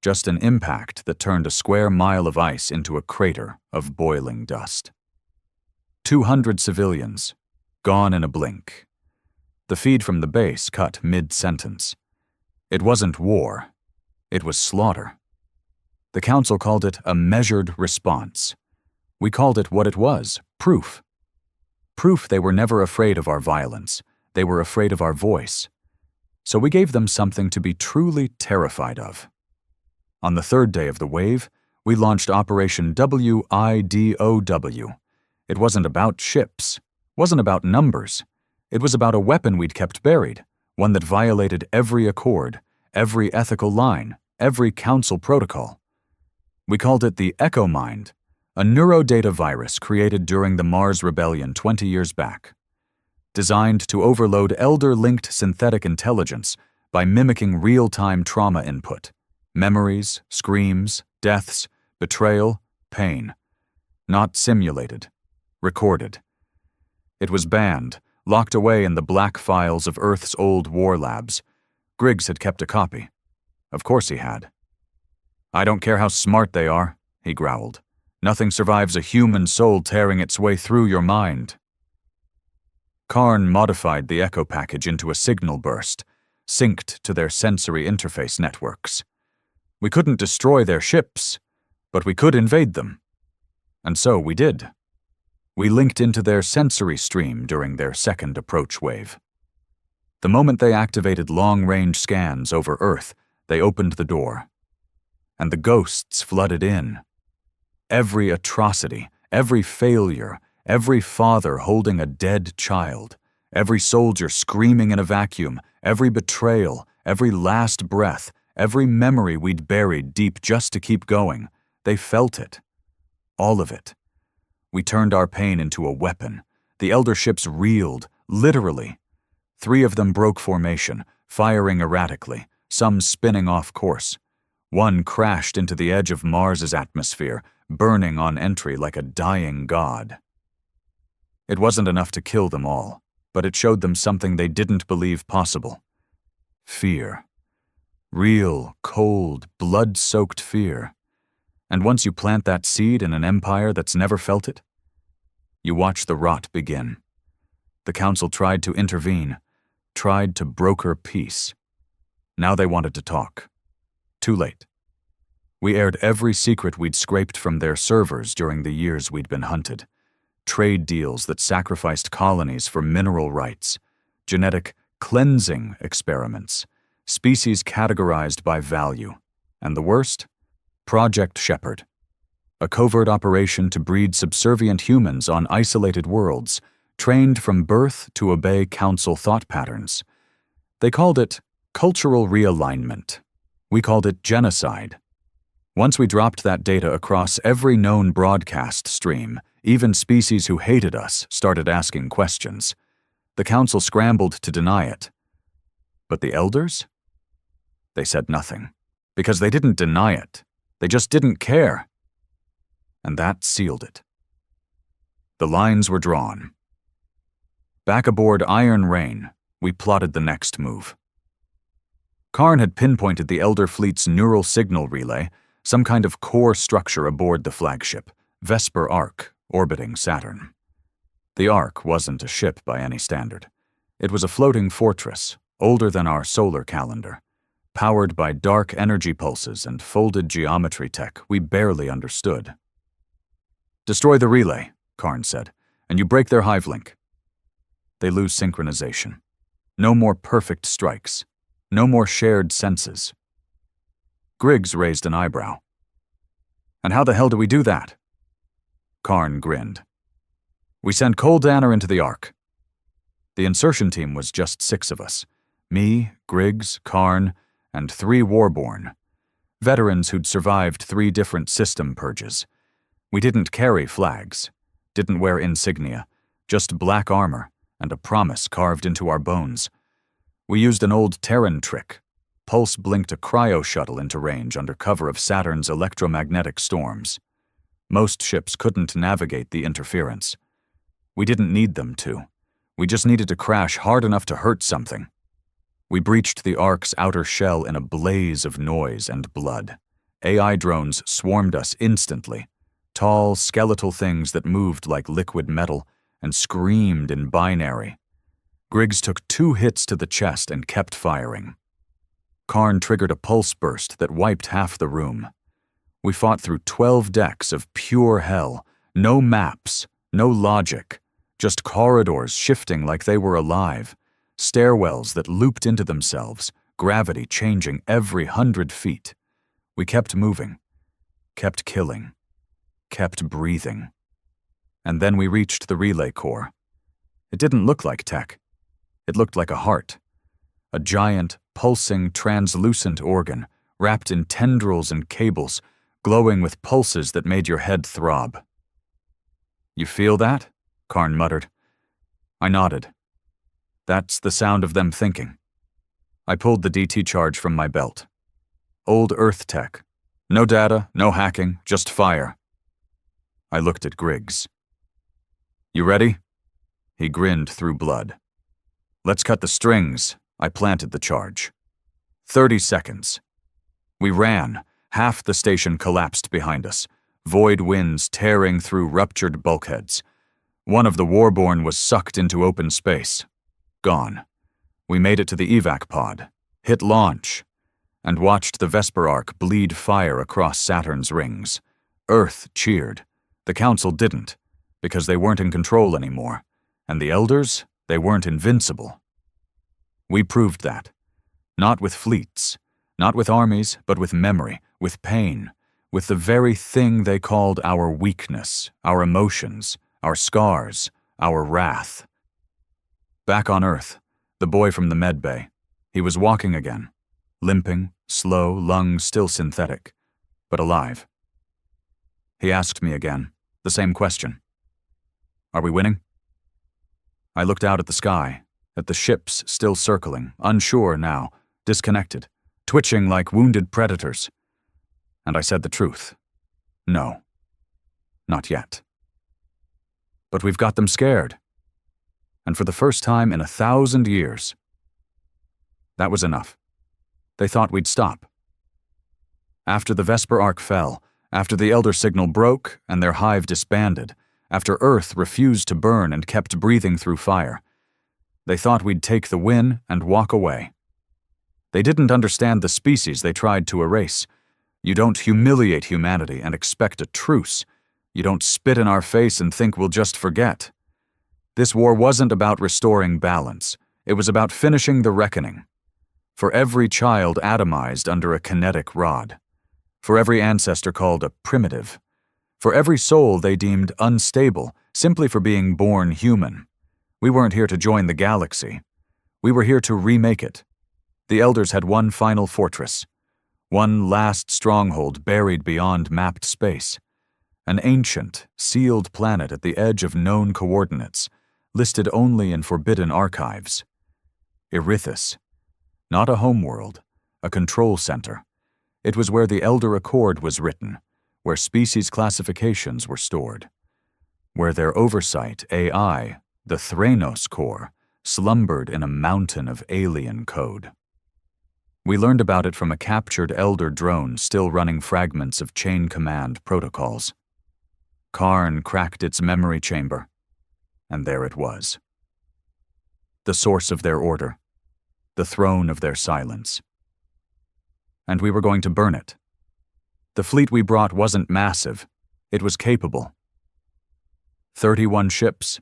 Just an impact that turned a square mile of ice into a crater of boiling dust. 200 civilians, gone in a blink. The feed from the base cut mid-sentence. It wasn't war. It was slaughter. The Council called it a measured response. We called it what it was, proof, Proof they were never afraid of our violence. They were afraid of our voice. So we gave them something to be truly terrified of. On the third day of the wave, we launched Operation WIDOW. It wasn't about ships, wasn't about numbers. It was about a weapon we'd kept buried, one that violated every accord, every ethical line, every council protocol. We called it the Echo Mind, a neurodata virus created during the Mars Rebellion 20 years back. Designed to overload elder-linked synthetic intelligence by mimicking real-time trauma input, memories, screams, deaths, betrayal, pain. Not simulated, recorded. It was banned, locked away in the black files of Earth's old war labs. Griggs had kept a copy. Of course he had. "I don't care how smart they are," he growled. "Nothing survives a human soul tearing its way through your mind." Karn modified the Echo package into a signal burst, synced to their sensory interface networks. We couldn't destroy their ships, but we could invade them. And so we did. We linked into their sensory stream during their second approach wave. The moment they activated long-range scans over Earth, they opened the door. And the ghosts flooded in. Every atrocity, every failure, every father holding a dead child, every soldier screaming in a vacuum, every betrayal, every last breath, every memory we'd buried deep just to keep going, they felt it. All of it. We turned our pain into a weapon. The elder ships reeled, literally. 3 of them broke formation, firing erratically, some spinning off course. One crashed into the edge of Mars's atmosphere, burning on entry like a dying god. It wasn't enough to kill them all, but it showed them something they didn't believe possible. Fear. Real, cold, blood-soaked fear. And once you plant that seed in an empire that's never felt it, you watch the rot begin. The Council tried to intervene, tried to broker peace. Now they wanted to talk. Too late. We aired every secret we'd scraped from their servers during the years we'd been hunted. Trade deals that sacrificed colonies for mineral rights, genetic cleansing experiments, species categorized by value, and the worst? Project Shepherd, a covert operation to breed subservient humans on isolated worlds, trained from birth to obey Council thought patterns. They called it cultural realignment. We called it genocide. Once we dropped that data across every known broadcast stream, even species who hated us started asking questions. The Council scrambled to deny it. But the Elders? They said nothing, because they didn't deny it. They just didn't care. And that sealed it. The lines were drawn. Back aboard Iron Rain, we plotted the next move. Karn had pinpointed the Elder Fleet's neural signal relay, some kind of core structure aboard the flagship, Vesper Ark, orbiting Saturn. The Ark wasn't a ship by any standard. It was a floating fortress, older than our solar calendar, powered by dark energy pulses and folded geometry tech we barely understood. "Destroy the relay," Karn said, "and you break their hive link." They lose synchronization. No more perfect strikes. No more shared senses. Griggs raised an eyebrow. "And how the hell do we do that?" Karn grinned. "We send Cole Danner into the Ark." The insertion team was just 6 of us. Me, Griggs, Karn, and 3 Warborn. Veterans who'd survived 3 different system purges. We didn't carry flags, didn't wear insignia, just black armor and a promise carved into our bones. We used an old Terran trick. Pulse blinked a cryo shuttle into range under cover of Saturn's electromagnetic storms. Most ships couldn't navigate the interference. We didn't need them to. We just needed to crash hard enough to hurt something. We breached the Ark's outer shell in a blaze of noise and blood. AI drones swarmed us instantly. Tall, skeletal things that moved like liquid metal and screamed in binary. Griggs took 2 hits to the chest and kept firing. Karn triggered a pulse burst that wiped half the room. We fought through 12 decks of pure hell, no maps, no logic, just corridors shifting like they were alive, stairwells that looped into themselves, gravity changing every 100 feet. We kept moving, kept killing, kept breathing. And then we reached the relay core. It didn't look like tech. It looked like a heart, a giant, pulsing, translucent organ, wrapped in tendrils and cables, glowing with pulses that made your head throb. "You feel that?" Karn muttered. I nodded. "That's the sound of them thinking." I pulled the DT charge from my belt. Old Earth tech. No data, no hacking, just fire. I looked at Griggs. "You ready?" He grinned through blood. "Let's cut the strings." I planted the charge. 30 seconds. We ran. Half the station collapsed behind us, void winds tearing through ruptured bulkheads. One of the Warborn was sucked into open space. Gone. We made it to the evac pod, hit launch, and watched the Vesper Arc bleed fire across Saturn's rings. Earth cheered. The Council didn't, because they weren't in control anymore. And the Elders, they weren't invincible. We proved that. Not with fleets, not with armies, but with memory, with pain, with the very thing they called our weakness, our emotions, our scars, our wrath. Back on Earth, the boy from the med bay, he was walking again, limping, slow, lungs still synthetic, but alive. He asked me again, the same question. "Are we winning?" I looked out at the sky, at the ships still circling, unsure now, disconnected, twitching like wounded predators. And I said the truth. No. Not yet. But we've got them scared. And for the first time in 1,000 years. That was enough. They thought we'd stop. After the Vesper Arc fell, after the Elder signal broke and their hive disbanded, after Earth refused to burn and kept breathing through fire, they thought we'd take the win and walk away. They didn't understand the species they tried to erase. You don't humiliate humanity and expect a truce. You don't spit in our face and think we'll just forget. This war wasn't about restoring balance. It was about finishing the reckoning. For every child atomized under a kinetic rod. For every ancestor called a primitive. For every soul they deemed unstable simply for being born human. We weren't here to join the galaxy. We were here to remake it. The Elders had one final fortress. One last stronghold buried beyond mapped space. An ancient, sealed planet at the edge of known coordinates, listed only in forbidden archives. Erithus. Not a homeworld, a control center. It was where the Elder Accord was written, where species classifications were stored, where their oversight, AI, the Thranos core, slumbered in a mountain of alien code. We learned about it from a captured Elder drone still running fragments of chain command protocols. Karn cracked its memory chamber, and there it was. The source of their order, the throne of their silence. And we were going to burn it. The fleet we brought wasn't massive, it was capable. 31 ships,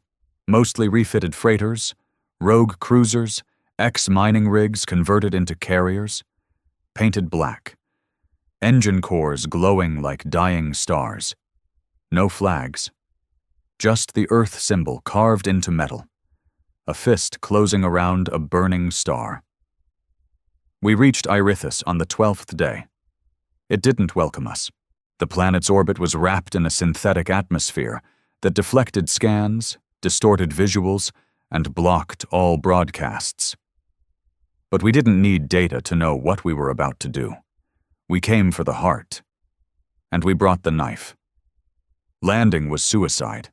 mostly refitted freighters, rogue cruisers, ex-mining rigs converted into carriers, painted black, engine cores glowing like dying stars. No flags, just the Earth symbol carved into metal, a fist closing around a burning star. We reached Erithus on the 12th day. It didn't welcome us. The planet's orbit was wrapped in a synthetic atmosphere that deflected scans, distorted visuals, and blocked all broadcasts. But we didn't need data to know what we were about to do. We came for the heart. And we brought the knife. Landing was suicide.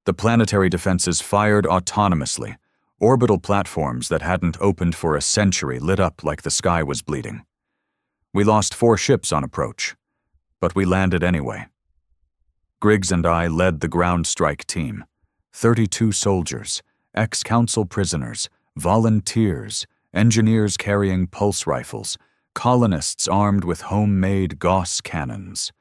The planetary defenses fired autonomously. Orbital platforms that hadn't opened for a century lit up like the sky was bleeding. We lost 4 ships on approach, but we landed anyway. Griggs and I led the ground strike team. 32 soldiers, ex-council prisoners, volunteers, engineers carrying pulse rifles, colonists armed with homemade Gauss cannons.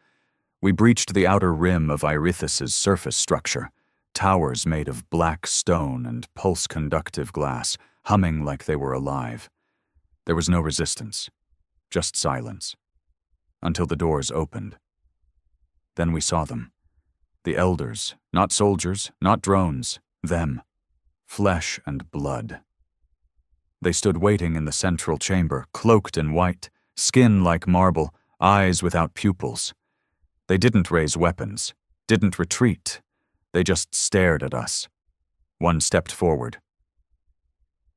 We breached the outer rim of Erithus's surface structure, towers made of black stone and pulse-conductive glass, humming like they were alive. There was no resistance, just silence, until the doors opened. Then we saw them. The elders, not soldiers, not drones, them, flesh and blood. They stood waiting in the central chamber, cloaked in white, skin like marble, eyes without pupils. They didn't raise weapons, didn't retreat. They just stared at us. One stepped forward.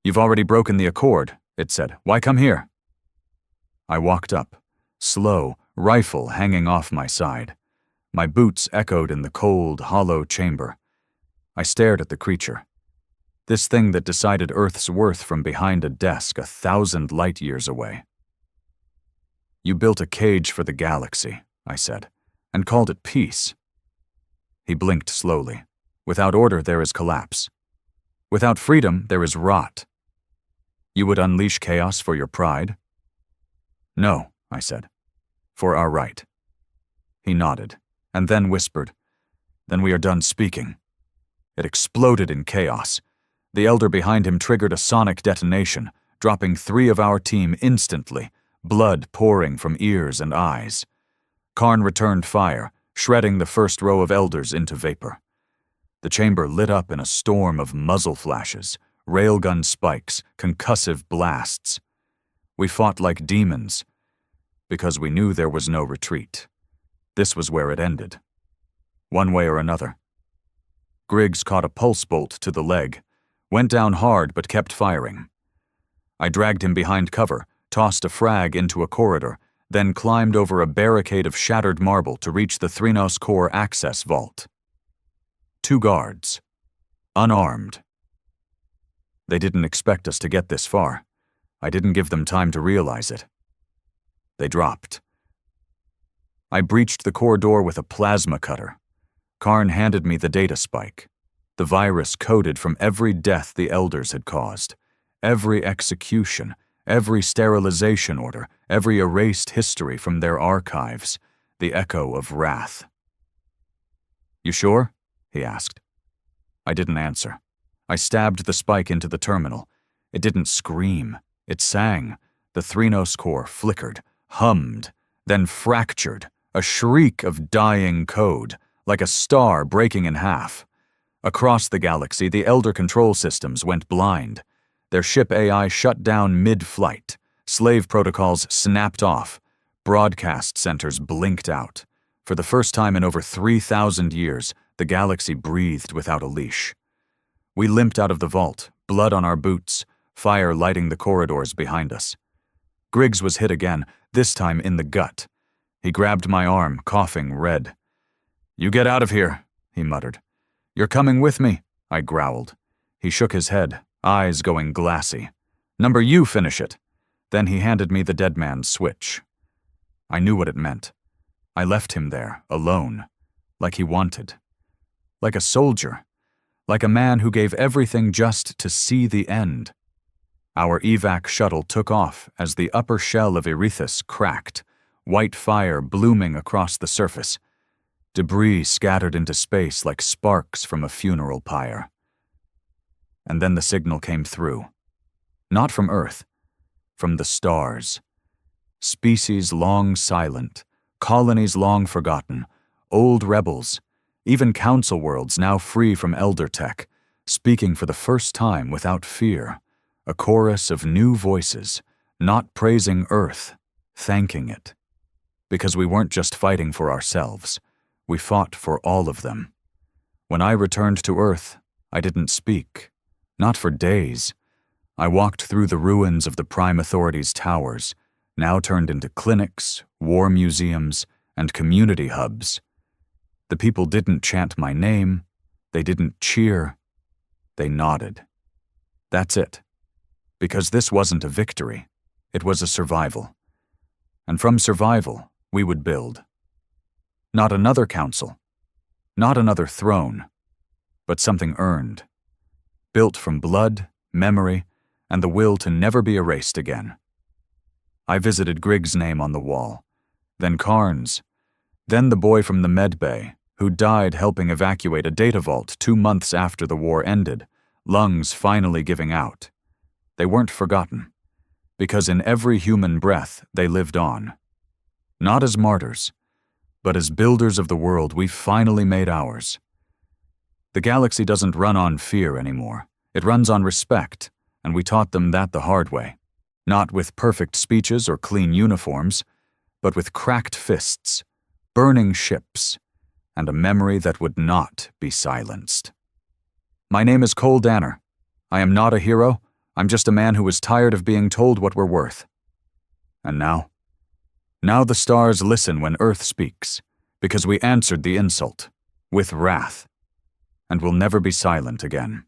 "You've already broken the accord," it said. "Why come here?" I walked up, slow, rifle hanging off my side. My boots echoed in the cold, hollow chamber. I stared at the creature. This thing that decided Earth's worth from behind a desk 1,000 light-years away. "You built a cage for the galaxy," I said, "and called it peace." He blinked slowly. "Without order, there is collapse. Without freedom, there is rot. You would unleash chaos for your pride?" "No," I said, "for our right." He nodded, and then whispered, "Then we are done speaking." It exploded in chaos. The elder behind him triggered a sonic detonation, dropping 3 of our team instantly, blood pouring from ears and eyes. Karn returned fire, shredding the first row of elders into vapor. The chamber lit up in a storm of muzzle flashes, railgun spikes, concussive blasts. We fought like demons, because we knew there was no retreat. This was where it ended. One way or another. Griggs caught a pulse bolt to the leg, went down hard but kept firing. I dragged him behind cover, tossed a frag into a corridor, then climbed over a barricade of shattered marble to reach the Threnos core access vault. 2 guards, unarmed. They didn't expect us to get this far. I didn't give them time to realize it. They dropped. I breached the core door with a plasma cutter. Karn handed me the data spike. The virus coded from every death the elders had caused, every execution, every sterilization order, every erased history from their archives, the echo of wrath. "You sure?" he asked. I didn't answer. I stabbed the spike into the terminal. It didn't scream. It sang. The Threnos core flickered, hummed, then fractured, a shriek of dying code, like a star breaking in half. Across the galaxy, the Elder control systems went blind. Their ship AI shut down mid-flight. Slave protocols snapped off. Broadcast centers blinked out. For the first time in over 3,000 years, the galaxy breathed without a leash. We limped out of the vault, blood on our boots, fire lighting the corridors behind us. Griggs was hit again, this time in the gut. He grabbed my arm, coughing red. "You get out of here," he muttered. "You're coming with me," I growled. He shook his head, eyes going glassy. "Number you finish it." Then he handed me the dead man's switch. I knew what it meant. I left him there, alone, like he wanted. Like a soldier, like a man who gave everything just to see the end. Our evac shuttle took off as the upper shell of Erethus cracked, white fire blooming across the surface. Debris scattered into space like sparks from a funeral pyre. And then the signal came through. Not from Earth, from the stars. Species long silent, colonies long forgotten, old rebels, even council worlds now free from elder tech, speaking for the first time without fear, a chorus of new voices, not praising Earth, thanking it. Because we weren't just fighting for ourselves. We fought for all of them. When I returned to Earth, I didn't speak. Not for days. I walked through the ruins of the Prime Authority's towers, now turned into clinics, war museums, and community hubs. The people didn't chant my name. They didn't cheer. They nodded. That's it. Because this wasn't a victory. It was a survival. And from survival, we would build. Not another council, not another throne, but something earned, built from blood, memory, and the will to never be erased again. I visited Griggs' name on the wall, then Karn's, then the boy from the med bay, who died helping evacuate a data vault 2 months after the war ended, lungs finally giving out. They weren't forgotten, because in every human breath they lived on. Not as martyrs, but as builders of the world we finally made ours. The galaxy doesn't run on fear anymore. It runs on respect, and we taught them that the hard way. Not with perfect speeches or clean uniforms, but with cracked fists, burning ships, and a memory that would not be silenced. My name is Cole Danner. I am not a hero. I'm just a man who is tired of being told what we're worth. And now? Now the stars listen when Earth speaks, because we answered the insult, with wrath, and will never be silent again.